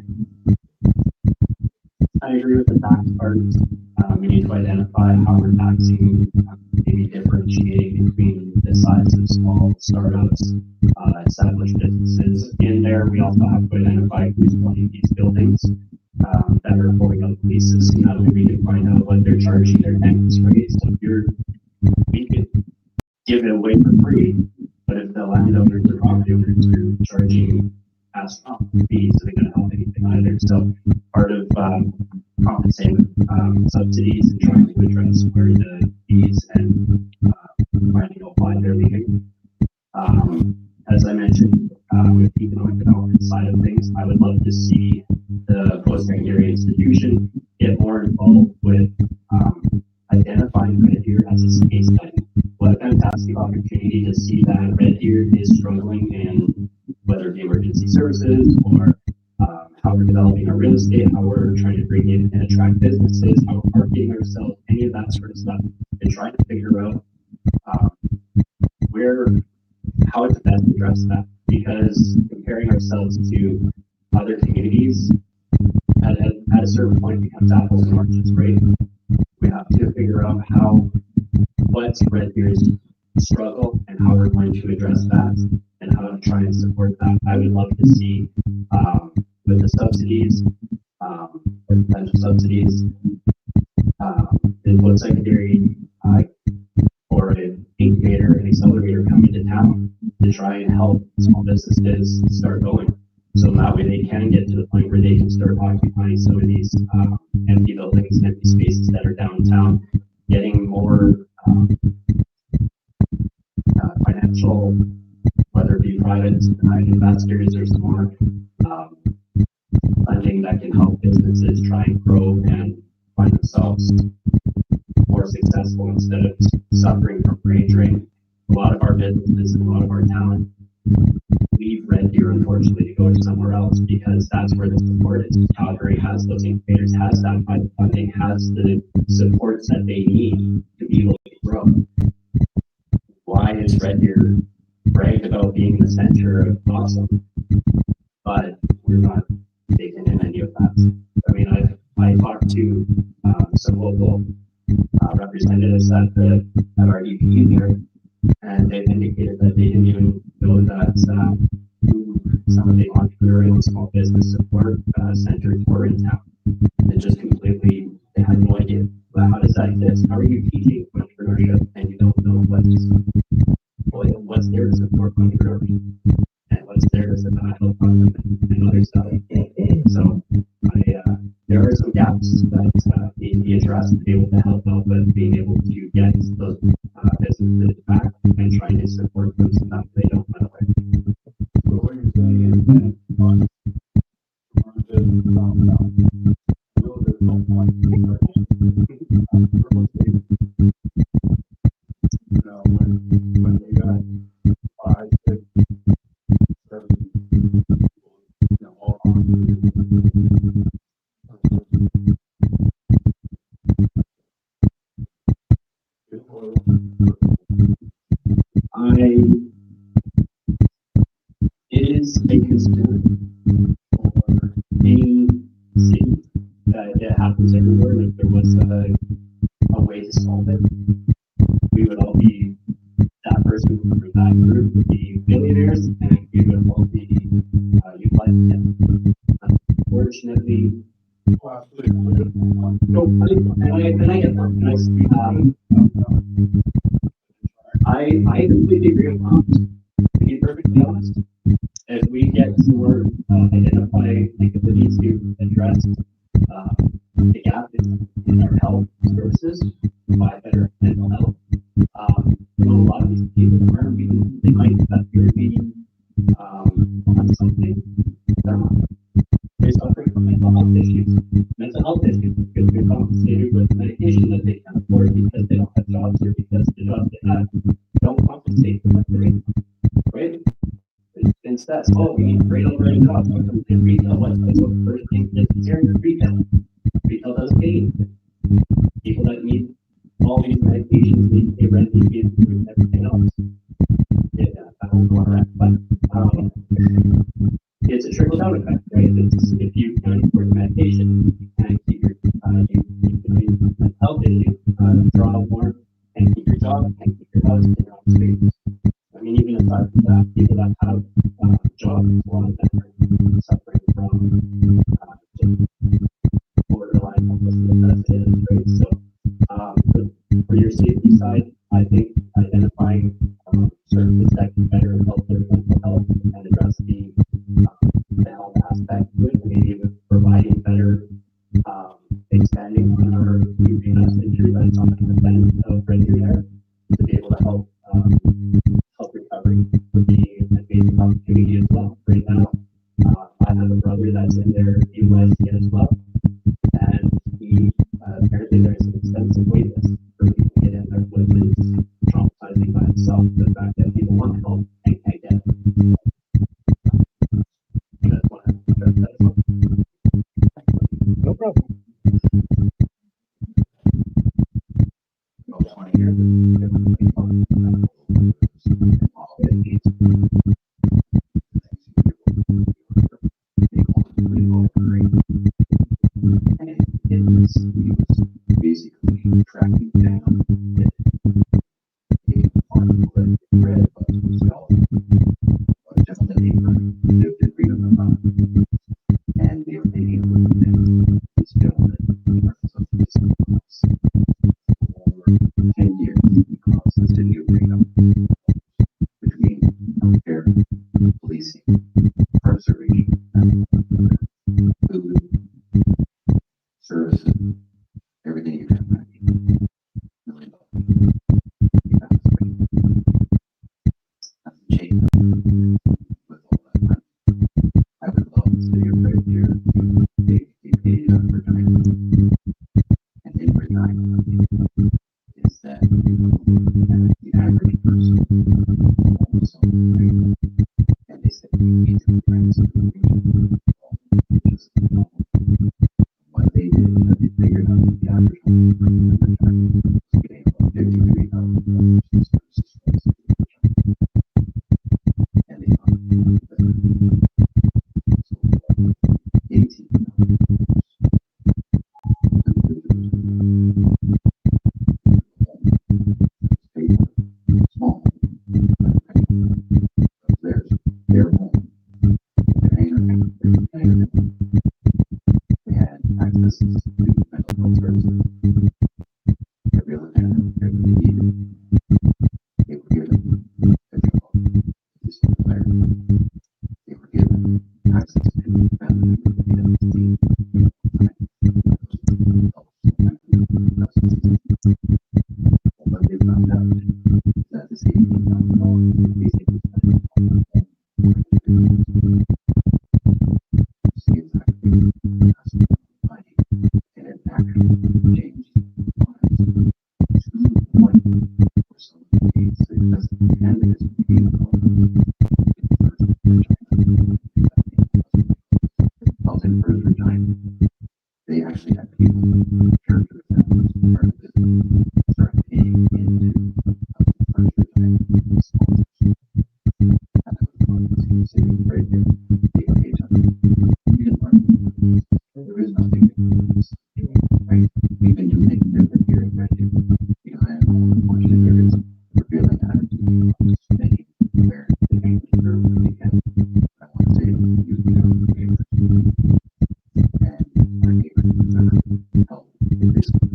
I agree with the tax part. We need to identify how we're taxing, maybe differentiating between the size of small startups, established businesses. In there, we also have to identify who's running these buildings that are holding up leases, and that way we can find out what they're charging their tenants rates. So we could give it away for free, but if the landowners or property owners are charging astronomical fees, so they're going to help anything either. So part of compensating subsidies and trying to address where the fees and finding out why they're leaving. As I mentioned, with the economic development side of things, I would love to see the post-secondary institution get more involved with identifying Red Deer as a case study. What a fantastic opportunity to see that Red Deer is struggling in whether it be emergency services or how we're developing our real estate, how we're trying to bring in and attract businesses, how we're marketing ourselves, any of that sort of stuff, and trying to figure out how to best address that. Because comparing ourselves to other communities at a certain point becomes apples and oranges, right? We have to figure out what's Red Deer's struggle and how we're going to address that and how to try and support that. I would love to see with the subsidies or potential subsidies, the post-secondary or an incubator, an accelerator come into town to try and help small businesses start going. So that way they can get to the point where they can start occupying some of these empty buildings, empty spaces that are downtown, getting more financial, whether it be private investors or some more funding that can help businesses try and grow and find themselves more successful instead of suffering from brain drain. A lot of our businesses and a lot of our talent leave Red Deer, unfortunately, to go to somewhere else because that's where the support is. Calgary has those incubators, has that private funding, has the supports that they need to be able to grow. Why is Red Deer bragged about being the center of awesome, but we're not taking in any of that? I mean, I talked to some local representatives at our EP here, and they've indicated that they didn't even know that some of the entrepreneurial and small business support centers were in town. They had no idea. Well, how does that exist? How are you teaching entrepreneurship and you don't know what's there to support entrepreneurship and what's there to help them and other stuff? So gaps that need to be addressed, to be able to help out with being able to get those businesses back and trying to support them so that they don't run away. So what you're saying is that on business downtown, realtors don't want to do real estate. You know, when they got 5, 6, 7 people, you know, all on. It is a concern for any city that it happens everywhere. If there was a way to solve it, we would all be, that person or that group would be billionaires and we would all be utilizing it. Unfortunately, no, and I get that. I completely agree with that. To be perfectly honest, if we get to work, identify the ability to address the gap in our health services, provide better mental health. You know, a lot of these people are being, they might appear to be on something, they're not. They're suffering from mental health issues because they're compensated with medication that they can't afford because they don't have jobs or because the jobs they have don't compensate for what they're in, right? Instead, oh, we need great overhead jobs. In retail, what's the first thing that's here in retail? Retail doesn't pay. People that need all these medications, need to pay rent, need to pay food, and everything else. Yeah, I won't go on that, but it's a trickle down effect, right? It's, if you can't afford the medication, you can't keep your you mental health issues, draw more, and keep your job, and keep your house in your own space. I mean, even aside from that, people that have jobs, a lot of them are suffering from just borderline homelessness as it is, right? So, for your safety side, I think identifying services that can better help their mental health and address the health aspect of it, maybe even providing better expanding on our rehab center that's on the end of Red Deer there to be able to help recovery would be an amazing opportunity as well. Right now, I have a brother that's in there USC as well, and he apparently there's an extensive wait list for people to get in there, which is traumatizing by itself. The fact that people want help and can't get it. I just want to address that as well. No problem. Basically tracking down read about himself, just the neighbor lived in freedom about, and they were taking a look at this gentleman for 10 years across the city of Freedom between healthcare, policing, incarceration, food, services, everything you can imagine. $1 million. That's the change with all that money. I would love the city of Red Deer to take a page out of Regina. And in Regina is that the average person owns something, and they say we need to grant something, which is what they did, they figured out the average home was getting about $53,000 in services from the city of Regina. And they found that so 18,000 small their home. They had access to mental health services. Every other man, every needed. They were given a job. This was where they were given access to family. change to one or some successful candidates became housing first retirement. They actually had people, characters that was part of the business, start paying into first retirement sponsorship. That was saving very good. They paid up. We didn't learn. There is nothing new, right? We've been doing things different here in Red Deer. Because I am unfortunate there is a prevailing attitude of many where they can deserve what they can. I want to say you know, and our neighbors deserve help in this way.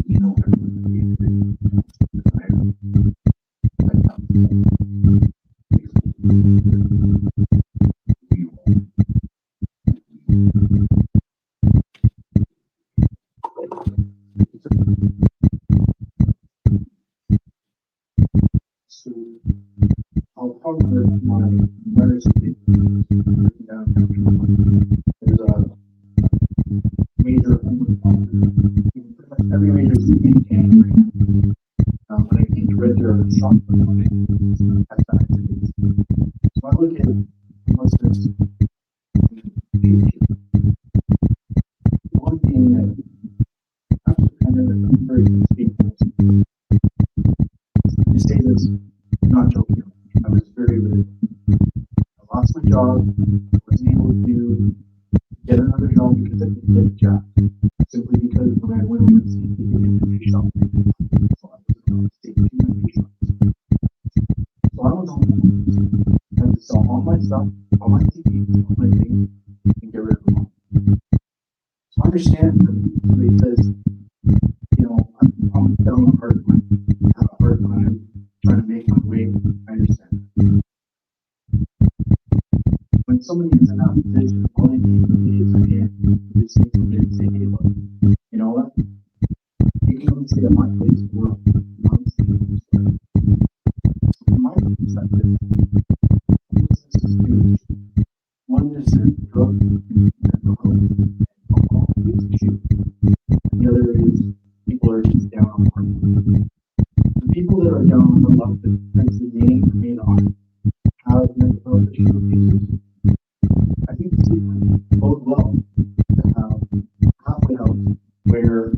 You know everyone's going to be so I'll probably my letters written down. There's a major pretty much every major city in Canada right now. When I came to Red Deer, I was shocked by at that activities. So I look at what's this. One thing that after kind of I'm very speaking I say this, I'm not joking. I was very good. I lost my job. I wasn't able to get another job because I didn't get a job. Simply because when I went over to see people in the shop, so I was going to stay in the shop. So I was on I had to sell all my stuff, all my TVs, all my things, and get rid of them all. So I understand somebody says, you know, I'm down a hard time. I have a hard time trying to make my way. I understand. When somebody is in that position, all they need really is a hand. They say somebody and say, hey, look, you know what? You can only say that my place is world. From my perspective, this is huge. One is there's drug and alcohol issue. The other is people are just down on the the people that are down on the left, as the name may not have mental health issues. I think this would bode well to have halfway house where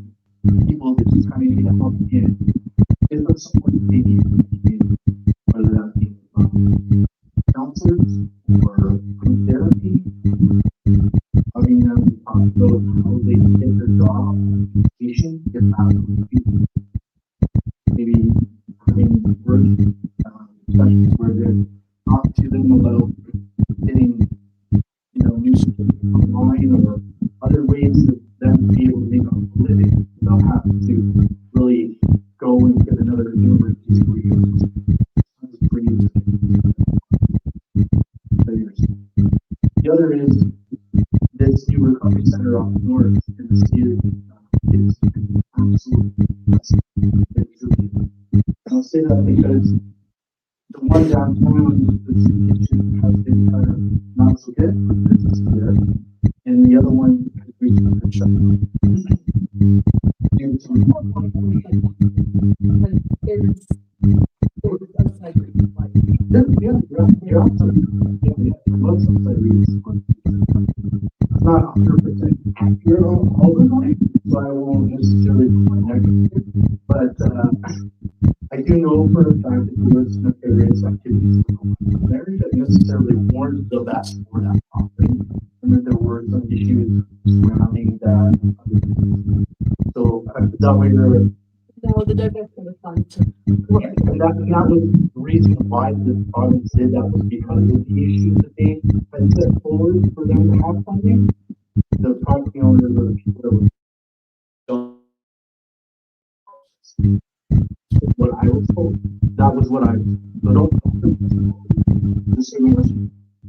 people that just kind of need help in give them support that they need from the community, whether that be counselors or group therapy, having them talk about how they can get their job, education, get back to the people. Maybe having work sessions where they talk to them about getting, you know, new skills online or other ways that them be able to make a living without having to really go and get another university degree. That's pretty the other is this new recovery center up north in the city is absolutely and I'll say that because the one downtown, the kitchen has been kind of not so good for business there, and the other one has recently been shut down. Due It's not 100% accurate all the time, so I won't necessarily put my neck in it, but I do know for a fact that there was nefarious activities there that necessarily weren't the best for that property, and that there were some issues surrounding that. So that way there. No, the divestment of funds. Right, and that was the reason why the province did that was because of the issues that they had set forward for them to have funding. The property owners or the people that were what I was told. That was what I was told.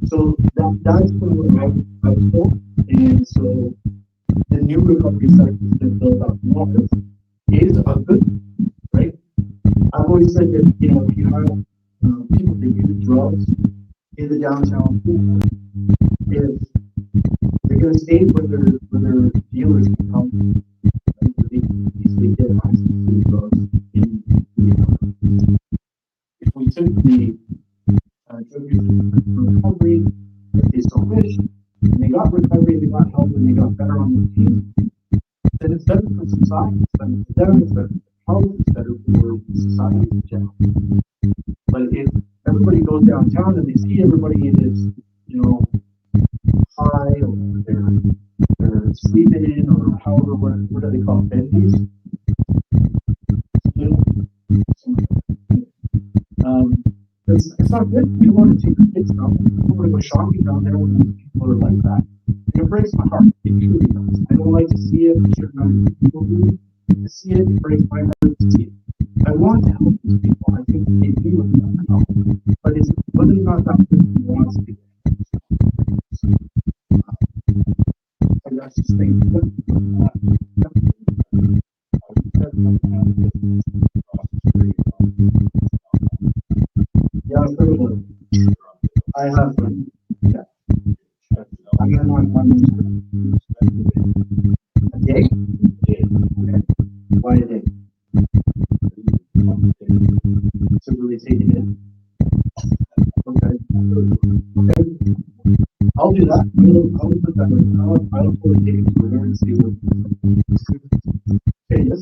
So that's what I was told. And so the new recovery site that's been built up in office is a good thing, right? I've always said that, you know, if you have people that use drugs in the downtown pool, if they're going to stay where their dealers can come the recovery if they so wish, and they got recovery, they got help, and they got better on the team, then it's better for society. It's better for them, it's better for health, it's better for society in general. But if everybody goes downtown and they see everybody is, you know, high, or they're sleeping in, or however, what do they call it, bendies? You know? It's not good. You don't want to take the kids down. You don't want to go shopping down there when people are like that. And it breaks my heart. It truly does. I don't like to see it. I'm sure not many people do. To see it, it breaks my heart to see it. I want to help these people. I think they do want to help. But it's whether or not that person wants to. And that's just things. Yeah, I've heard of it. I have. Yeah. I'm not on a day? Okay. Why a day? To really take it in. Okay. Okay. I'll do that. I'll put that in. I'll totally take it to her and see what. Okay, yes.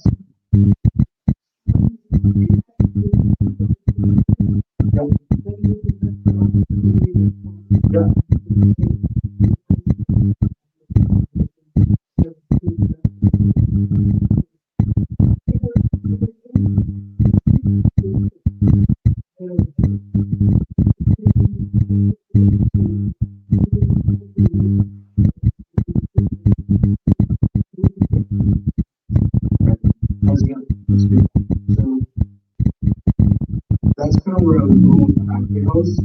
Yeah. That's kind of where I was going with the halfway house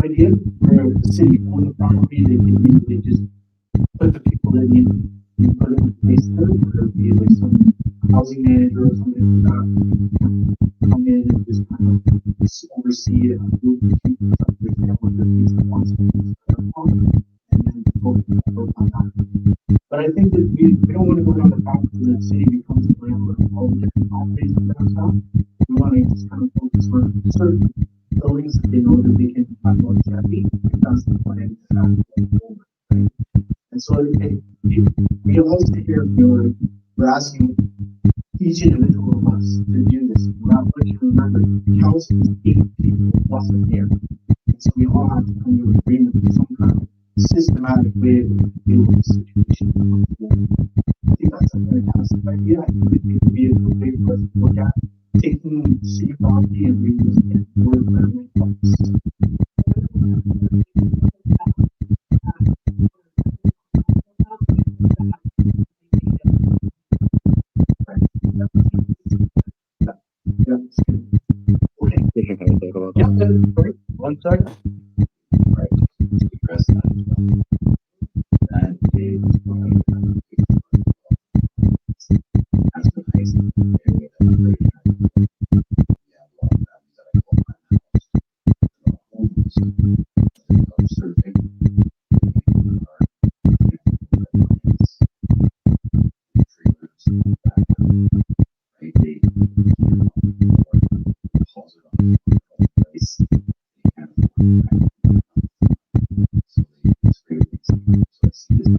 idea, where the city owned the property, they can immediately just put the people that need put in place there, whether it be like some housing manager or something like that, come in and just kind of oversee it, move the people, understand what their needs and wants are, and then go on that. But I think that we don't want to go down the path where the city becomes the landlord of all the different properties in downtown. We want to just kind of focus on certain buildings that they know that they can have longevity, if that's the plan to have going forward, right? And so we also here, we're asking each individual of us to do this. We're not looking to remember the council is 8 people plus a mayor. And so we all have to come to agreement with some kind of systematic way of dealing with the situation. I think that's a fantastic idea. I think it could be a good way for us to look at taking city property and reusing it for better purposes. Yeah, sorry, 1 second. Right. Press that as well. And that's the face area that I'm very yeah, a lot of families that I call my house. Homeless. I'm surfing. Right? They deposit on the price. They can't afford it. So they experience. So I see this.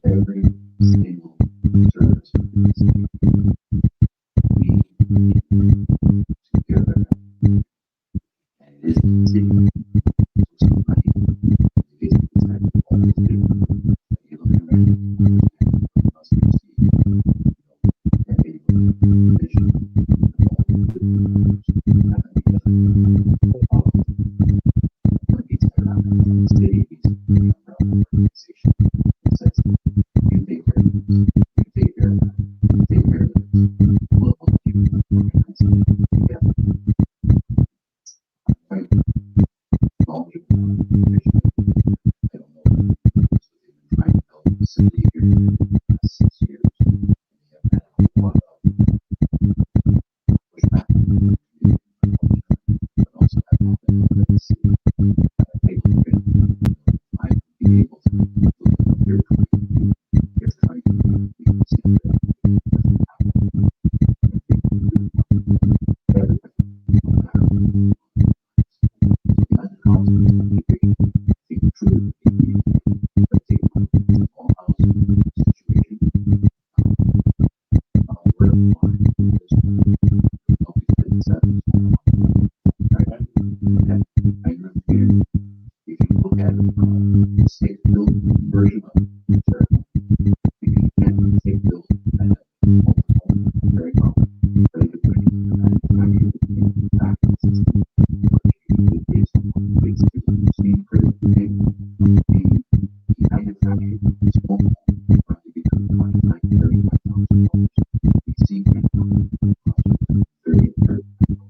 Every single service we together, and it is the city. So somebody is always doing you look around must receive that they vision what needs to happen in the city needs to be organization. It says you take care of this, you take care of that, you take care of this. We'll help you organize it together. Right? Knowledgeable, vision. I don't know. So they've been trying to build the city here for the last 6 years. And they have had a lot of safe build version of it. Sure. You can't do safe build very common, but you could manufacture the backup system, which is speed critical thing. The manufacturing is multiple, between $29,000 and $35,000. The seed can cost $30,000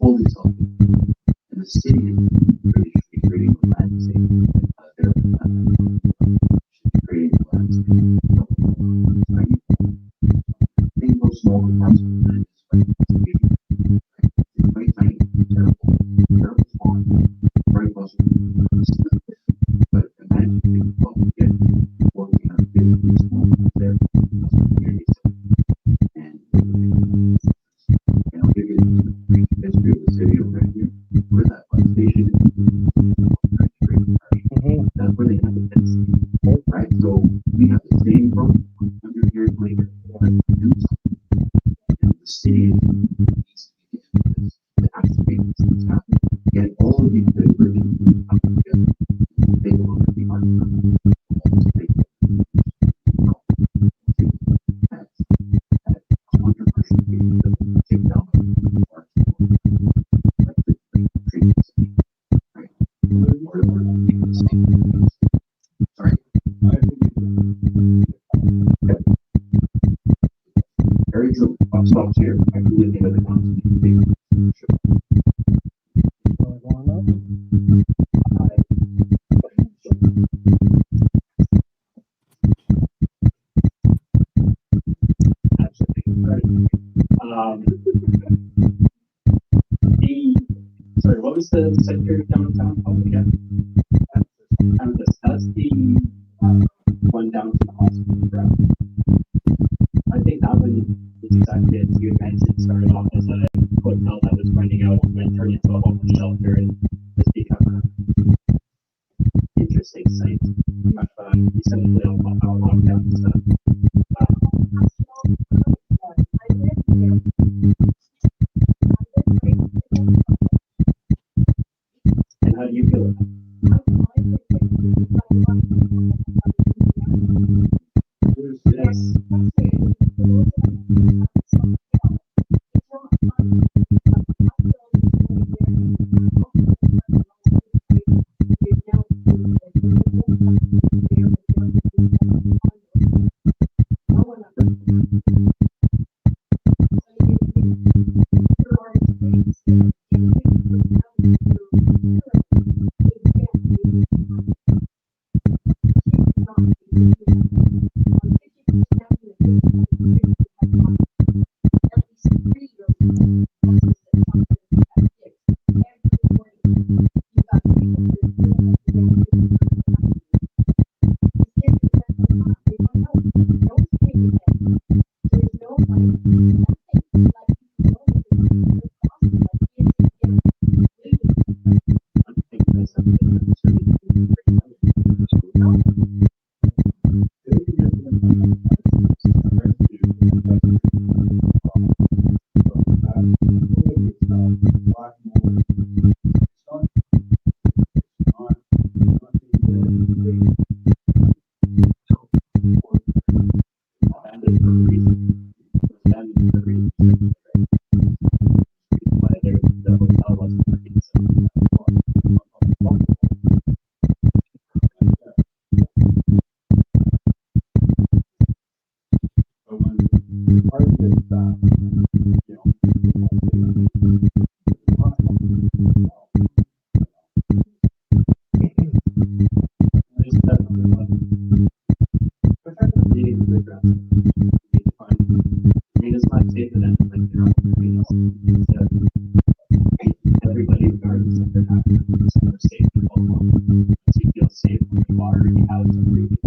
fully self. And the city should be creating a landscape. Should be creating a landscape. Think those small parts of the land is quite tiny, terrible small, very close to the but imagine what we get what we have been small there. And I'll give you the history of the city of Red Deer. Where that bus station is, that's where they have the density, right? So we have the same problem 100 years later. Do something. And the city needs to be to activate these happen. Get all of these divergent up together. They will look at the art. Controversial take down art. Like the treatments, right? Sorry. Very true. I'll stop here. I really think that the council sorry, what was the sector downtown called again? That's the one down to the hospital ground. I think that one is exactly as you had mentioned, started off as a hotel that was running out and then turned into a homeless shelter and has become an interesting site. You said a little about our lockdown and stuff. And how do you feel about it? Yes. Everybody, regardless of their happiness, are safe and welcome. So you feel safe when you are in your house and breathing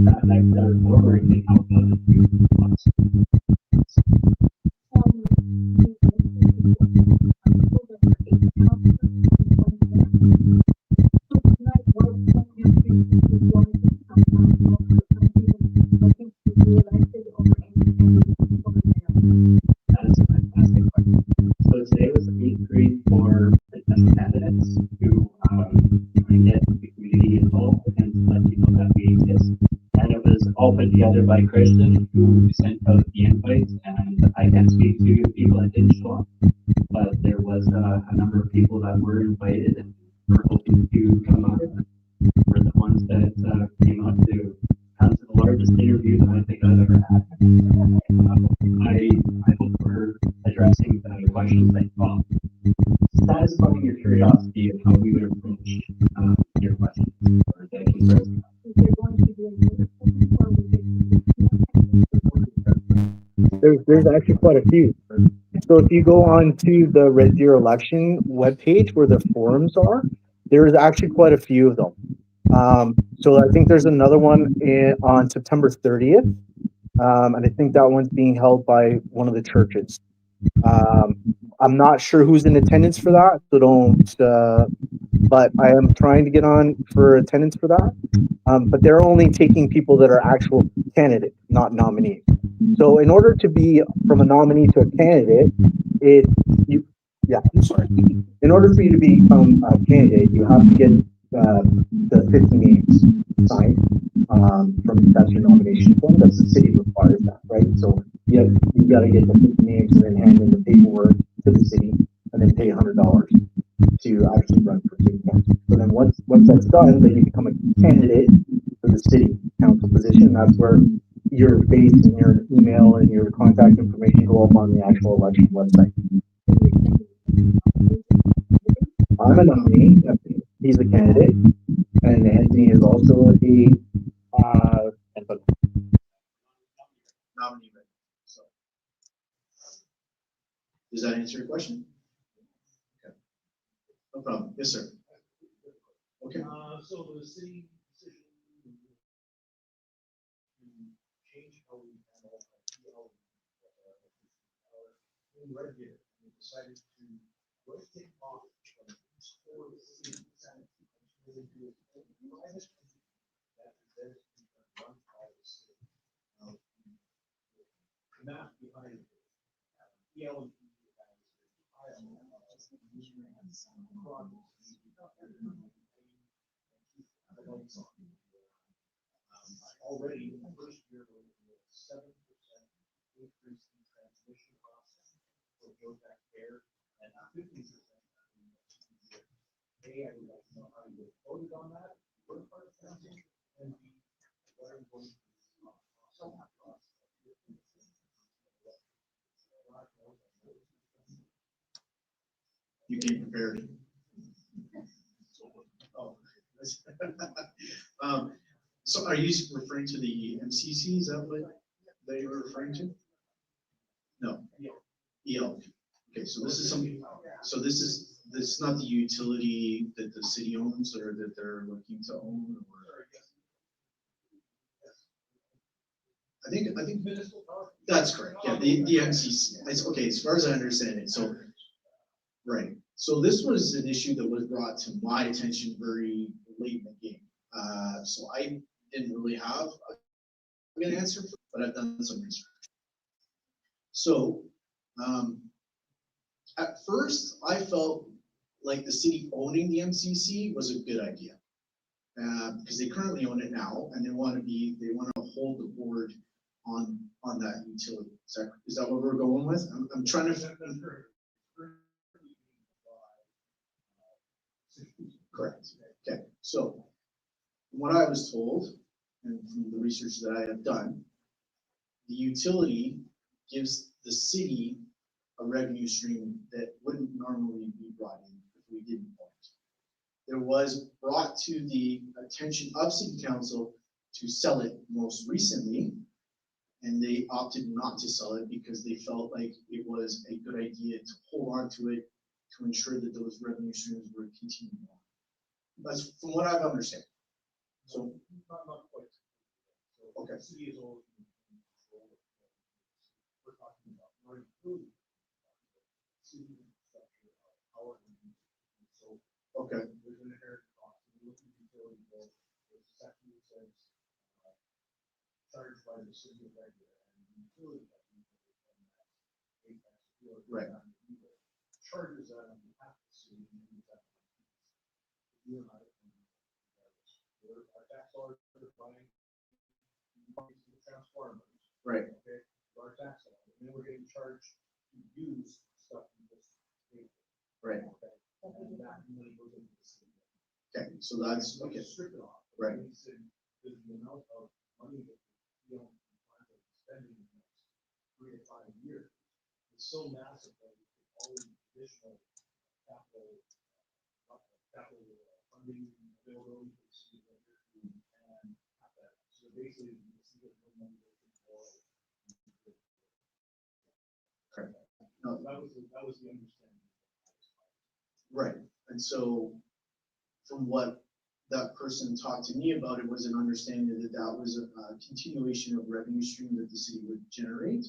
that night that forward and how about it you That is a fantastic question. So today was a meet and greet for together by Kristen, who sent out the invites, and I can't speak to people that didn't show up, but there was a number of people that were invited and were hoping to come out. Were the ones that came out to answer the largest interview that I think I've ever had. I hope we're addressing the questions that well, satisfying your curiosity of how we would approach your questions or the concerns. There's actually quite a few. So if you go on to the Red Deer election webpage where the forums are, there's actually quite a few of them. So I think there's another one on September 30th. And I think that one's being held by one of the churches. I'm not sure who's in attendance for that, so don't, but I am trying to get on for attendance for that. But they're only taking people that are actual candidates, not nominees. So in order to be from a nominee to a candidate, in order for you to become a candidate, you have to get the 50 names signed from that's your nomination form. That's the city requires that, right? So you got to get the 50 names and then hand in the paperwork to the city and then pay $100 to actually run for city council. So then once that's done, then you become a candidate for the city council position. That's where your face and your email and your contact information go up on the actual election website. I'm a nominee. He's a candidate, and Anthony is also a nominee. So, does that answer your question? Okay. No problem. Yes, sir. Okay. So the city decision to change how we handle in Red Deer, we decided to rotate off from these four city centers into a private entity that is there to be run by the city. The map behind it, EL already in the first year, we had a 7% increase in transmission costs for Joe Taxpayer and 50%. A, I would like to know how you voted on that, what part of council, and B, what are going to be costs. You came prepared. Oh. So are you referring to the MCC? Is that what they were referring to? No. EL. Okay, so this is something. So this is not the utility that the city owns or that they're looking to own. Or, I think that's correct. Yeah, the MCC. It's okay as far as I understand it. So right. So this was an issue that was brought to my attention very late in the game. So I didn't really have a good answer, but I've done some research. So at first, I felt like the city owning the MCC was a good idea because they currently own it now, and they want to hold the board on that utility. Is that what we're going with? I'm trying to. Correct. Okay. So what I was told, and from the research that I have done, the utility gives the city a revenue stream that wouldn't normally be brought in if we didn't own it. It was brought to the attention of City Council to sell it most recently, and they opted not to sell it because they felt like it was a good idea to hold on to it to ensure that those revenue streams were continuing on. That's from what I've understood. So not quite. Okay. The city is always in control. We're talking about more including city infrastructure, power and so. Okay. There's an inherent cost. If you look at utility bill, there's a section that says charged by the city of Red Deer and utility. Right. Charges that on behalf of the city. You and I, our tax dollars are buying farmers. Right. Okay, our tax on, and then we're getting charged to use stuff in this. state. Right. Okay, and that money goes into the city. Okay, so that's, okay, Strip it off. Right. And he said, the amount of money that you don't plan on spending in the next 3 to 5 years is so massive that all the additional capital, funding availability for the city and have that. So basically, the city has no money for. No. That was the understanding. right. And so from what that person talked to me about, it was an understanding that that was a continuation of revenue stream that the city would generate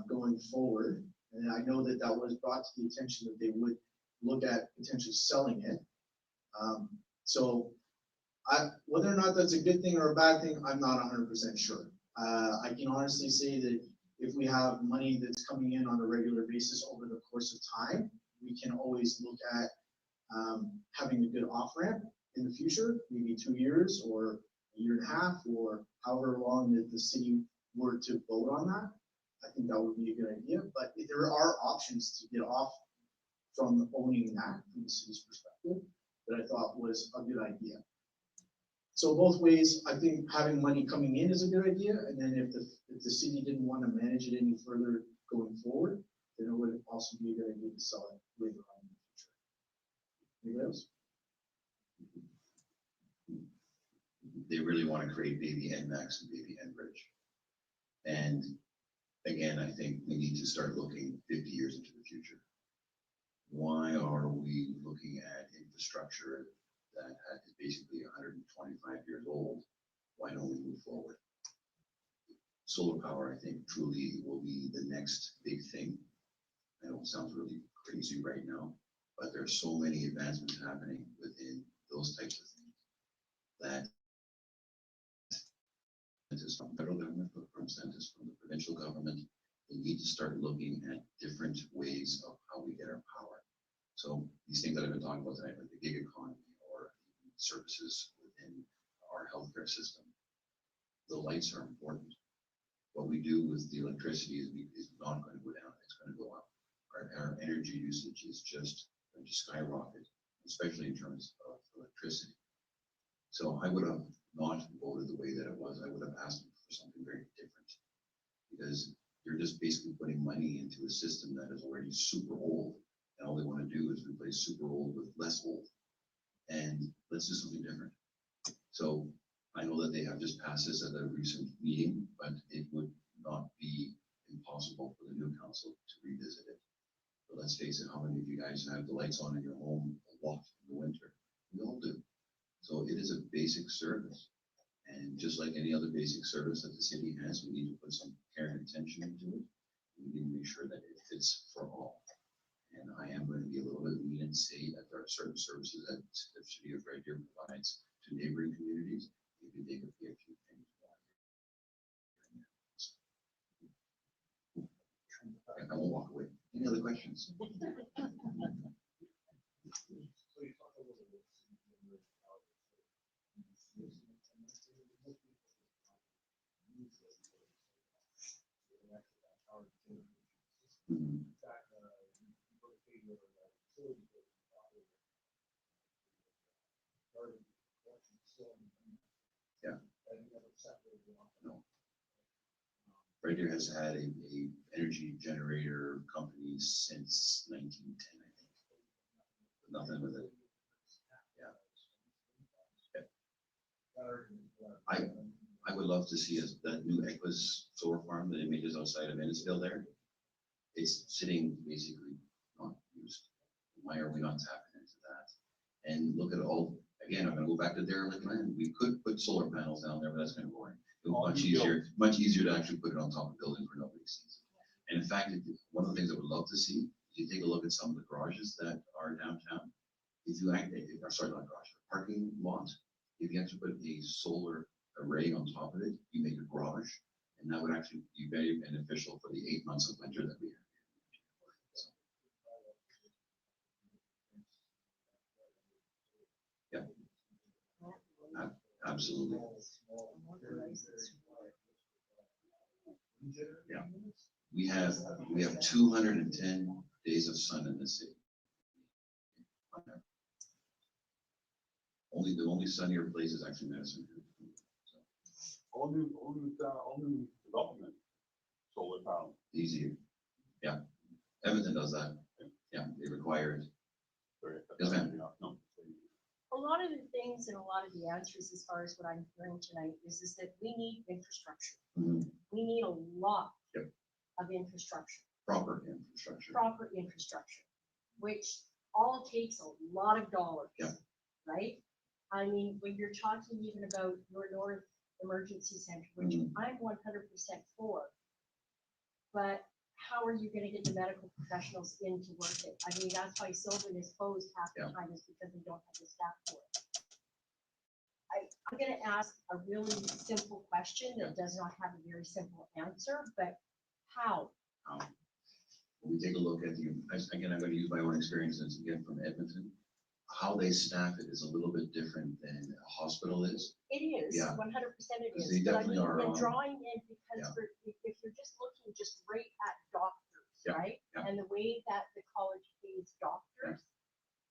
going forward. And I know that that was brought to the attention that they would look at potentially selling it. So whether or not that's a good thing or a bad thing, I'm not 100% sure. I can honestly say that if we have money that's coming in on a regular basis over the course of time, we can always look at having a good off-ramp in the future, maybe 2 years or a year and a half, or however long that the city were to vote on that. I think that would be a good idea, but if there are options to get off from owning that from the city's perspective that I thought was a good idea. So both ways, I think having money coming in is a good idea, and then if the city didn't want to manage it any further going forward, then it would also be a good idea to sell it later on in the future. Anybody else? They really want to create baby Max and baby Bridge. And again, I think we need to start looking 50 years into the future. Why are we looking at infrastructure that is basically 125 years old? Why don't we move forward? Solar power, I think, truly will be the next big thing. I know it sounds really crazy right now, but there's so many advancements happening within those types of things that from the federal government, but from incentives from the provincial government, they need to start looking at different ways of how we get our power. So these things that I've been talking about tonight, like the gig economy or services within our healthcare system, the lights are important. What we do with the electricity is not going to go down, it's going to go up. Our energy usage is just going to skyrocket, especially in terms of electricity. So I would have not voted the way that it was. I would have asked for something very different, because you're just basically putting money into a system that is already super old, and all they want to do is replace super old with less old. And let's do something different. So I know that they have just passed this at a recent meeting, but it would not be impossible for the new council to revisit it. But let's face it, how many of you guys have the lights on in your home a lot in the winter? We all do. So it is a basic service. And just like any other basic service that the city has, we need to put some care and attention into it. We need to make sure that it fits for all. And I am going to be a little bit lenient and say that there are certain services that the city of Red Deer provides to neighboring communities. Maybe they could be a few things. I won't walk away. Any other questions? Yeah. No. Red Deer has had a energy generator company since 1910, I think. But nothing with it. Yeah. I would love to see that new Equus solar farm that they made just outside of Innisfil there. It's sitting basically not used. Why are we not tapping into that? And look at all, again, I'm gonna go back to derelict land. We could put solar panels down there, but that's kind of boring. It was much easier to actually put it on top of the building for nobody sees it. And in fact, one of the things I would love to see, is you take a look at some of the garages that are downtown. If you sorry, not garage, parking lot, if you actually put a solar array on top of it, you make a garage, and that would actually be very beneficial for the 8 months of winter that we have. Yeah, absolutely. Yeah. We have 210 days of sun in the city. The only sunnier place is actually Medicine. All new development, solar power. Easier. Yeah. Edmonton does that. Yeah, they require it. Yes, ma'am. No. A lot of the things and a lot of the answers as far as what I'm hearing tonight is that we need infrastructure. Mhm. We need a lot Yep. of infrastructure, Proper infrastructure. proper infrastructure, which all takes a lot of dollars. Yeah. Right? I mean, when you're talking even about your North Emergency Center, which I'm 100% for, but how are you gonna get the medical professionals in to work it? I mean, that's why Sylvan is closed half the Yeah. time, is because they don't have the staff for it. I'm gonna ask a really simple question that does not have a very simple answer, but how? When we take a look at again, I'm gonna use my own experiences again from Edmonton. How they staff it is a little bit different than a hospital is. It is, Yeah. 100% it Because is, they but I definitely mean, are, in drawing in, because yeah. if you're just looking just right at doctors, Yeah, right? yeah. And the way that the college pays doctors,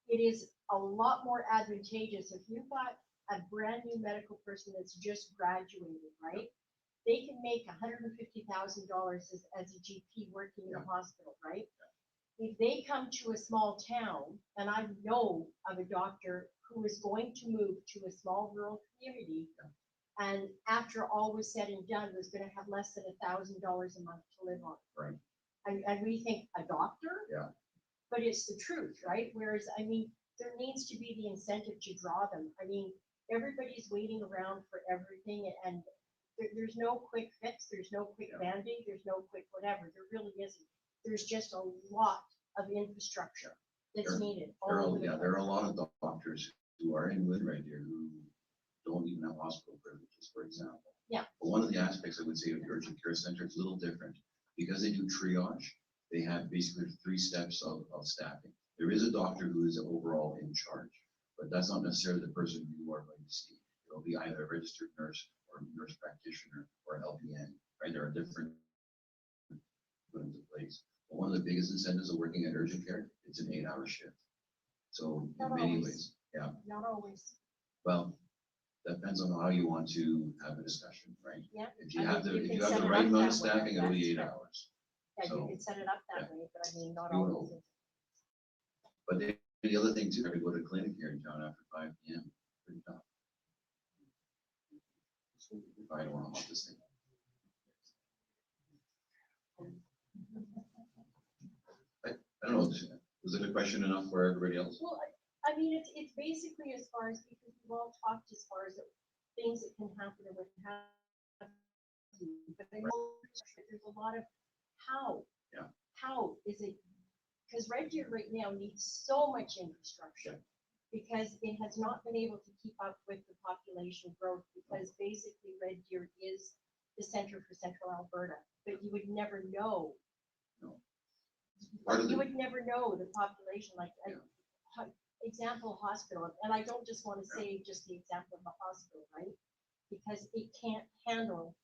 it is a lot more advantageous if you've got a brand new medical person that's just graduated, right? They can make $150,000 as a GP working in a hospital, right? If they come to a small town, and I know of a doctor who is going to move to a small rural community, and after all was said and done, was gonna have less than $1,000 a month to live on. Right. And we think a doctor? Yeah. But it's the truth, right? Whereas, I mean, there needs to be the incentive to draw them. I mean, everybody's waiting around for everything, and there's no quick fix, there's no quick Band-Aid, there's no quick whatever, there really isn't. There's just a lot of infrastructure that's needed. all over the There are a place. lot of doctors who are in Wood right here who don't even have hospital privileges, for example. Yeah. But one of the aspects I would say of the urgent care center is a little different. Because they do triage, they have basically 3 steps of staffing. There is a doctor who is overall in charge, but that's not necessarily the person you are going to see. It'll be either a registered nurse or a nurse practitioner or an LPN, right? There are different put into place. But one of the biggest incentives of working at urgent care, it's an 8-hour shift. So Not in many always. ways, yeah, Not always, well, that depends on how you want to have a discussion, right? yeah. If you I have mean, the, you if can you have set the it right up amount that of way, staffing, it'll be 8 that's hours. Yeah, So, you can set it up that way, but I mean, not You always. will. But the other thing too, I go to the clinic here in town after 5 PM, pretty tough. If I don't want to hop this thing. I don't know, was it a question enough for everybody else? Well, I mean, it's basically as far as, because we've all talked as far as the things that can happen and what happen. But I know there's a lot of how. Yeah. How is it, because Red Deer right now needs so much infrastructure. Because it has not been able to keep up with the population growth, because basically Red Deer is the center for central Alberta, but you would never know. No. Part of You the- would never know the population, like, example, hospital, and I don't just want to say just the example of the hospital, right? Because it can't handle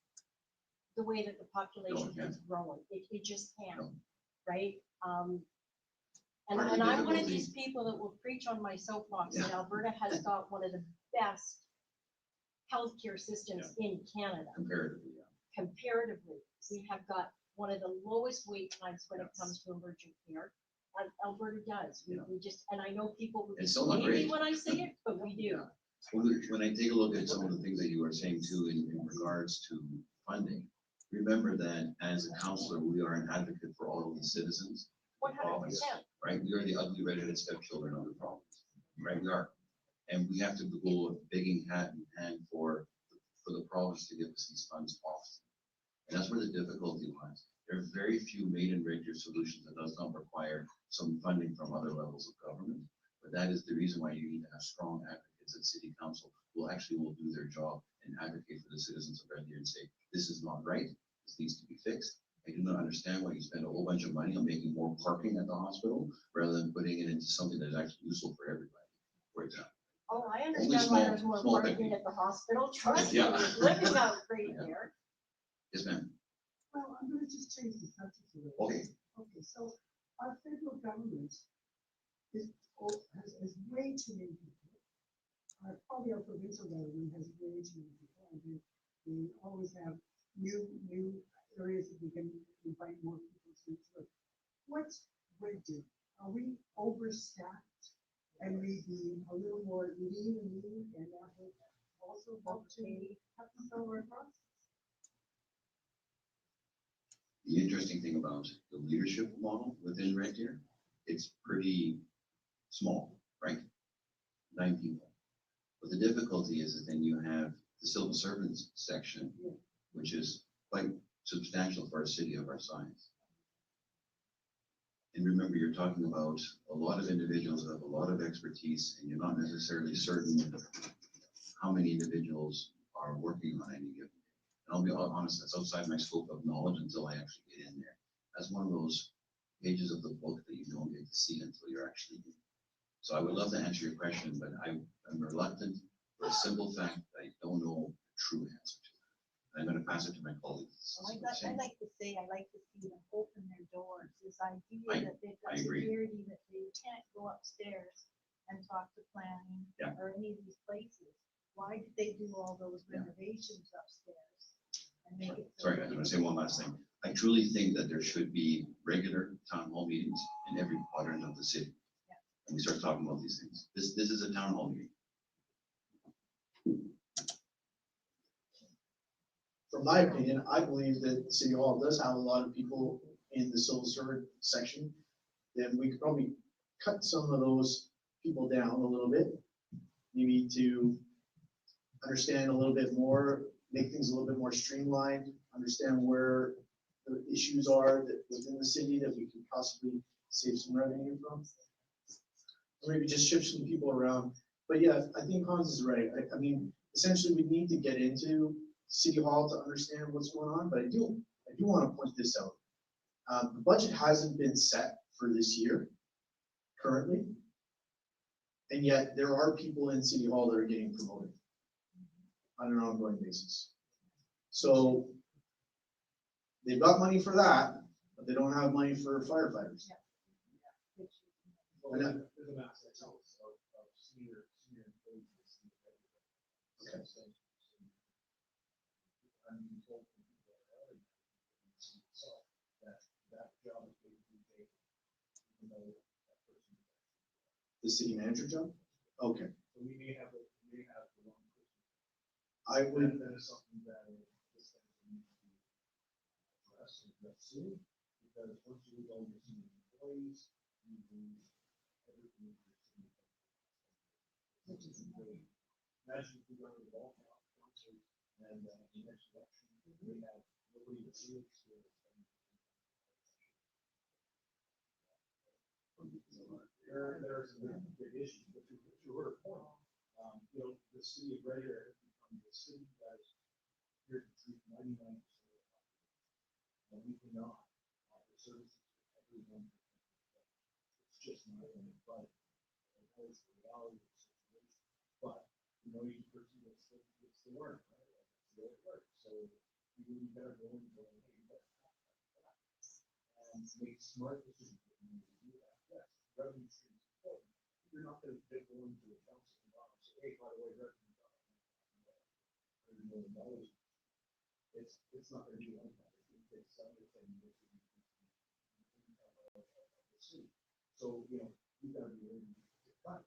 the way that the population No, it is growing, it just can't, No. right? Part of the And I'm one of difficulty- these people that will preach on my soapbox that Yeah. Alberta has got one of the best healthcare systems in Canada. Comparatively, yeah. Comparatively, we have got one of the lowest wait times when it comes to emergent care. Alberta does. We just, and I know people will It's still not believe me great. when I say it, but we do. Yeah. When I take a look at some of the things that you were saying too in regards to funding, remember that as a counselor, we are an advocate for all of the citizens. of the province, 100%. Right? We are the ugly redheaded stepchildren of the province, right? We are. And we have to go begging hat in hand for the province to give us these funds often. And that's where the difficulty lies. There are very few made in Red Deer solutions that does not require some funding from other levels of government. But that is the reason why you need to have strong advocates at city council who actually will do their job and advocate for the citizens of Red Deer and say, this is not right, this needs to be fixed. I do not understand why you spend a whole bunch of money on making more parking at the hospital rather than putting it into something that is actually useful for everybody, for example. Oh, I understand why there's more small parking thing. at the hospital. Trust me, Yeah. with living out right Yeah. there. Yes, ma'am. Well, I'm gonna just change the subject a little. Okay, Okay, so our federal government has way too many people. Probably our provincial government has way too many people, and they always have new areas that we can invite more people to. What's Red Deer? Are we overstaffed? And we be a little more lean and that would also help to cut some of our costs? the interesting thing about the leadership model within Red Deer, it's pretty small, right? 9 people. But the difficulty is that then you have the civil servants section, which is quite substantial for a city of our size. And remember, you're talking about a lot of individuals who have a lot of expertise, and you're not necessarily certain how many individuals are working on any given day. And I'll be honest, that's outside my scope of knowledge until I actually get in there. That's one of those pages of the book that you don't get to see until you're actually in. So I would love to answer your question, but I'm reluctant for a simple fact that I don't know the true answer to that. And I'm going to pass it to my colleagues. I like to say, I like to see them open their doors, this idea that they've I got agree. security, that they can't go upstairs and talk to planning Yeah. or any of these places. Why did they do all those Yeah. renovations upstairs? And make it so Sorry, I'm going to say one last thing. I truly think that there should be regular town hall meetings in every quadrant of the city. And we start talking about these things. This is a town hall meeting. From my opinion, I believe that City Hall does have a lot of people in the civil servant section. Then we could probably cut some of those people down a little bit. Maybe to understand a little bit more, make things a little bit more streamlined, understand where the issues are that within the city that we could possibly save some revenue from. Or maybe just shift some people around. But yeah, I think Hans is right. I mean, essentially we need to get into City Hall to understand what's going on, but I do want to point this out. The budget hasn't been set for this year currently. And yet there are people in City Hall that are getting promoted on an ongoing basis. So they've got money for that, but they don't have money for firefighters. Well, there's a mass exodus of senior employees. Okay. I'm being told from people that are already that job is being taken, even though that person. The city manager job? Okay. So we may have the wrong person. I would, That is something that this needs to be addressed soon, because once you lose all your senior employees, you lose everything. Which is great. Imagine if we run the ball and the next election, we have nobody to see it. There's a big issue, but to her point, the city of Red Deer has become the city that is here to treat 99% of the population. And we cannot offer services to everyone. It's just not in the budget. That is the reality of the situation. But, each person gets to learn, right? That's the way it works. So you really better go and go, hey, you better have that. And make smart decisions when you do that. Yes, revenue stream is important. You're not going to go into a council and say, hey, by the way, revenue $100 million. It's not going to be like that. It's everything that you the city. So, you've got to be ready to cut.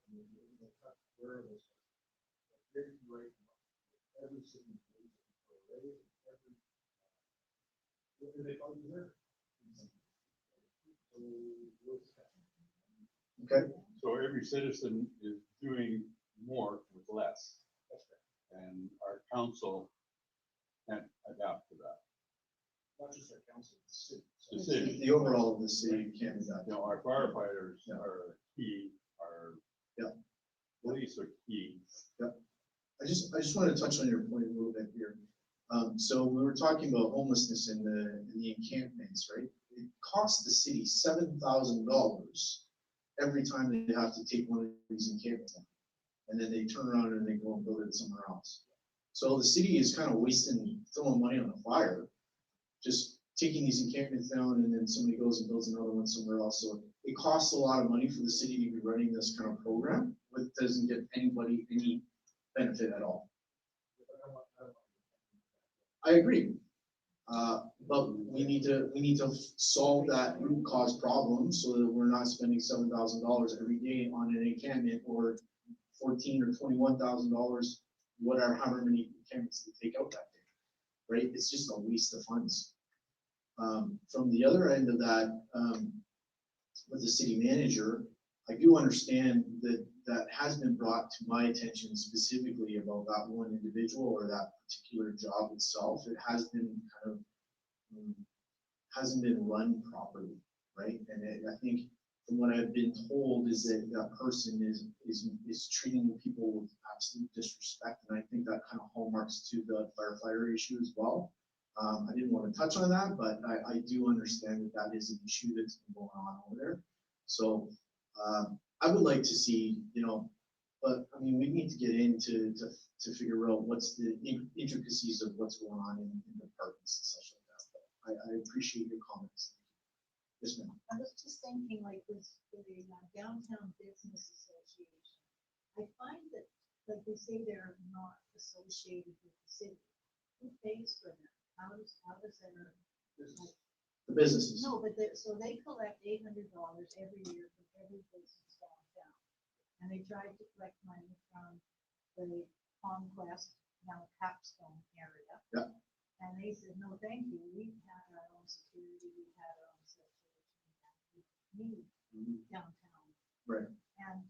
Cut where are those? Very right. Every city employees for a raise, and they probably deserve it. So what's happening? okay. So every citizen is doing more with less. That's right. And our council can't adapt to that. Not just our council, the city. The city. The overall of the city can't do that. Our firefighters are key, our police are key. I just want to touch on your point a little bit here. So we were talking about homelessness in the encampments, right? It costs the city $7,000 every time they have to take one of these encampments down. And then they turn around and they go and build it somewhere else. So the city is kind of throwing money on the fire, just taking these encampments down and then somebody goes and builds another one somewhere else. So it costs a lot of money for the city to be running this kind of program, but doesn't get anybody any benefit at all. I agree. But we need to solve that root cause problem so that we're not spending $7,000 every day on an encampment or $14,000 or $21,000, whatever, however many encampments they take out that day, right? It's just a waste of funds. From the other end of that, with the city manager, I do understand that that has been brought to my attention specifically about that one individual or that particular job itself. It has been kind of hasn't been run properly, right? And I think from what I've been told is that that person is treating people with absolute disrespect, and I think that kind of hallmarks to the firefighter issue as well. I didn't want to touch on that, but I do understand that that is an issue that's been going on over there. So I would like to see, but I mean, we need to get into to figure out what's the intricacies of what's going on in the departments and such like that. But I appreciate your comments. Yes, ma'am. I was just thinking like this, the Downtown Business Association. I find that, like they say, they're not associated with the city. Who pays for them? How does their, like, The businesses. no, but so they collect $800 every year from every business downtown. And they tried to collect money from the Conquest, now Capstone area. Yeah. And they said, no, thank you. We've had our own security, we've had our own situation, we need downtown. Right. And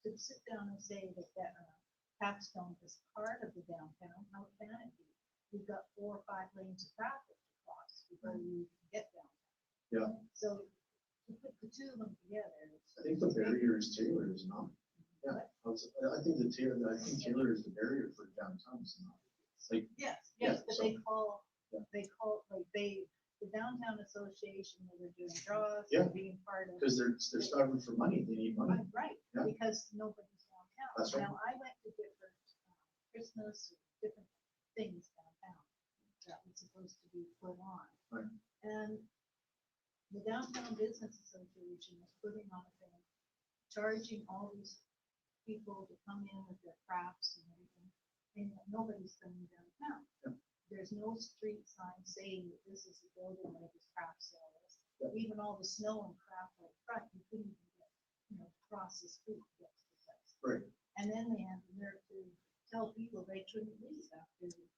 to sit down and say that Capstone is part of the downtown, how can it be? We've got 4 or 5 lanes of traffic to cross before you get downtown. Yeah. So to put the two of them together. I think the barrier is Taylor, is not. Yeah. I think Taylor is the barrier for downtown. Is not. It's like, Yes, yeah, but so- they call the Downtown Association where they're doing draws, Yeah. they're being part of. because they're starving for money. They need money. Right, Yeah. because nobody's downtown. That's right. Now, I went to different Christmas, different things downtown that was supposed to be put on. Right. And the Downtown Business Association was putting on a thing, charging all these people to come in with their crafts and everything, and nobody's coming downtown. Yeah. There's no street sign saying that this is the building where this craft sale is. Yeah. Even all the snow and crap out front, you couldn't even get, cross the street to get to the place. Right. And then they had the nerve to tell people they couldn't leave after, leave.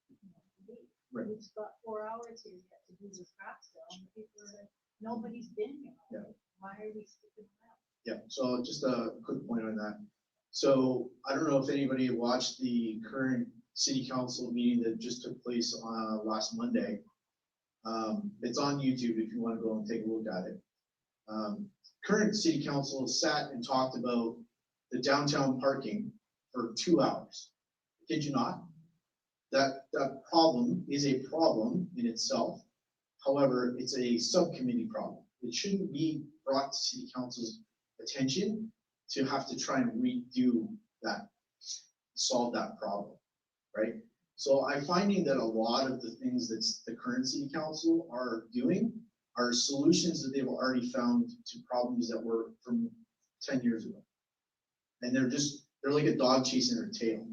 Right. We've got 4 hours here yet to do this craft sale, and the people are like, nobody's been here. Yeah. Why are we sticking around? Yeah, so just a quick point on that. So I don't know if anybody watched the current city council meeting that just took place last Monday. It's on YouTube if you want to go and take a look at it. Current city council sat and talked about the downtown parking for 2 hours. Did you not? That problem is a problem in itself. However, it's a subcommittee problem. It shouldn't be brought to city council's attention to have to try and redo that, solve that problem, right? So I'm finding that a lot of the things that the current city council are doing are solutions that they've already found to problems that were from 10 years ago. And they're like a dog chasing their tail.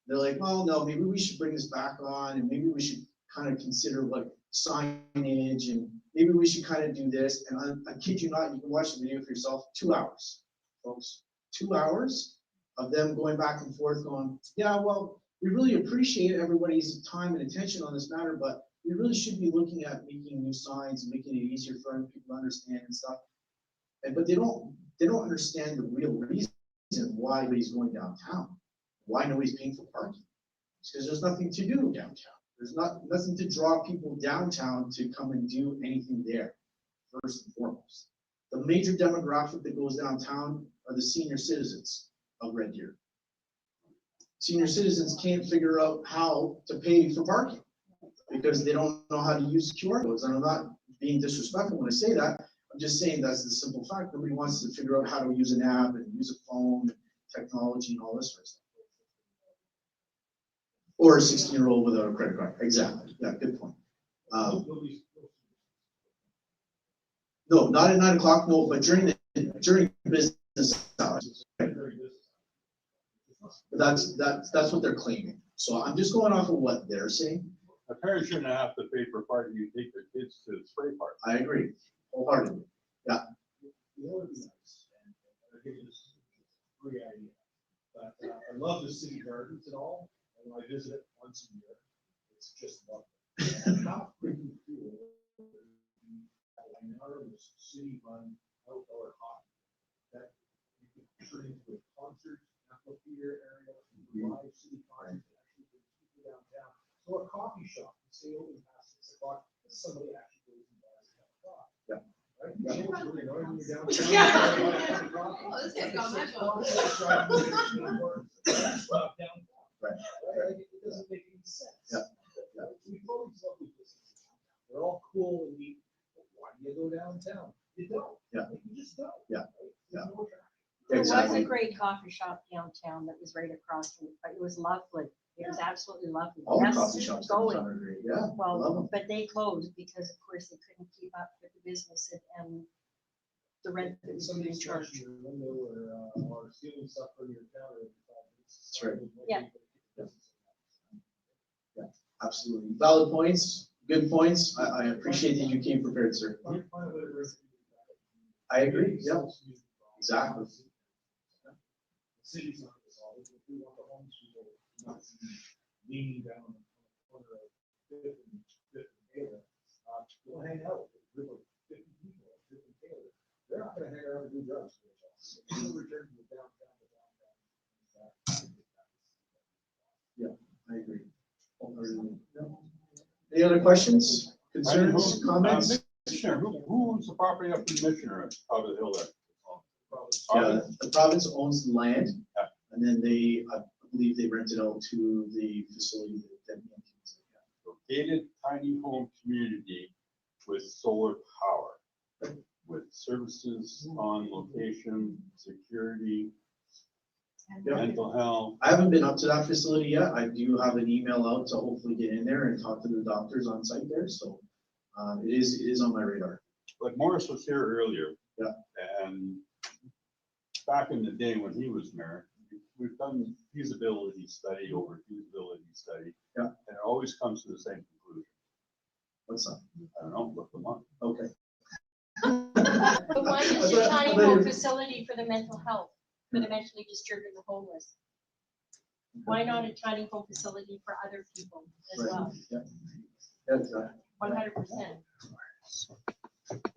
They're like, well, no, maybe we should bring this back on, and maybe we should kind of consider what signage, and maybe we should kind of do this. And I kid you not, you can watch the video for yourself. 2 hours, folks. 2 hours of them going back and forth going, yeah, well, we really appreciate everybody's time and attention on this matter, but we really should be looking at making new signs and making it easier for other people to understand and stuff. But they don't understand the real reason why nobody's going downtown, why nobody's paying for parking. It's because there's nothing to do downtown. There's nothing to draw people downtown to come and do anything there, first and foremost. The major demographic that goes downtown are the senior citizens of Red Deer. Senior citizens can't figure out how to pay for parking because they don't know how to use QR codes. And I'm not being disrespectful when I say that. I'm just saying that's the simple fact. Nobody wants to figure out how to use an app and use a phone, and technology, and all this sort of stuff. Or a 16-year-old without a credit card. Exactly. Yeah, good point. No, not at 9 o'clock, no, but during business hours. That's what they're claiming. So I'm just going off of what they're saying. A parent shouldn't have to pay for parking, you take their kids to the spray park. I agree wholeheartedly. Yeah. You know, it'd be nice, and I'll give you this free idea. But I love the city gardens and all, and when I visit it once a year, it's just lovely. And how freaking cool. Now there's city-run outdoor hockey that you can turn into a concert, amphitheater area, live city concerts, and actually bring people downtown. So a coffee shop can stay open past 6 o'clock, and somebody actually goes and buys a cup of coffee. Yeah. Right? You know what's really annoying when you're downtown? Oh, this guy's got my phone. Right. It doesn't make any sense. Yeah. We always love these businesses. They're all cool and neat. But why do you go downtown? You don't. Yeah. You just don't. Yeah. There's no attraction. There was Exactly. a great coffee shop downtown that was right across from it, but it was lovely. It was absolutely lovely. All the Yes, coffee shops going. downtown are great. Yeah. Love Well, them. but they closed because of course they couldn't keep up with the business and the rent that was being Somebody's charged. charging your window or stealing stuff from your counter. That's right. Yeah. Yeah, absolutely. Valid points, good points. I appreciate that you came prepared, sir. I agree. Yeah, exactly. The city's not gonna solve it. If we want the homes people not leaning down on the corner of Fifth and Taylor, go hang out with a group of 50 people at Fifth and Taylor. They're not gonna hang around and do drugs. They'll return to the downtown. Yeah, I agree. Any other questions, concerns, comments? Commissioner, who owns the property up in Commissioner out of the hill there? Yeah, the province owns the land, Yeah. and then I believe they rent it out to the facility that. Gated tiny home community with solar power, with services on location, security, Yeah. mental health. I haven't been up to that facility yet. I do have an email out to hopefully get in there and talk to the doctors on site there, so it is on my radar. Like Morris was here earlier. Yeah. And back in the day when he was mayor, we've done feasibility study over feasibility study. Yeah. And it always comes to the same conclusion. What's that? I don't know, look them up. Okay. But why is your tiny home facility for the mental health, for the mentally disturbed and the homeless? Why not a tiny home facility for other people as well? Yeah. Yeah, exactly. 100%.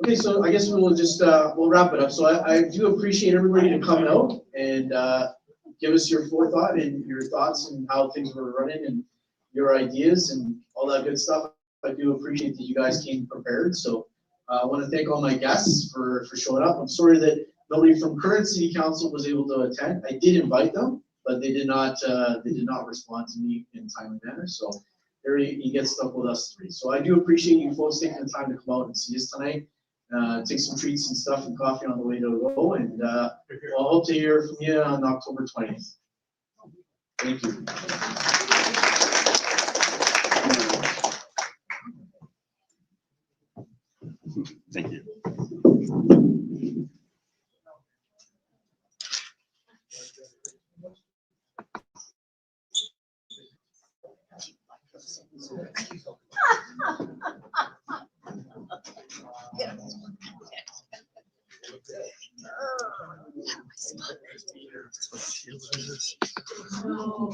Okay, so I guess we'll just, we'll wrap it up. So I do appreciate everybody to come out and give us your forethought and your thoughts and how things were running and your ideas and all that good stuff. I do appreciate that you guys came prepared. So I want to thank all my guests for showing up. I'm sorry that nobody from current city council was able to attend. I did invite them, but they did not respond to me in a timely manner. So there you get stuck with us three. So I do appreciate you folks taking the time to come out and see us tonight. Take some treats and stuff and coffee on the way to go. And we'll hope to hear from you on October 20th. Thank you. Thank you. Oh.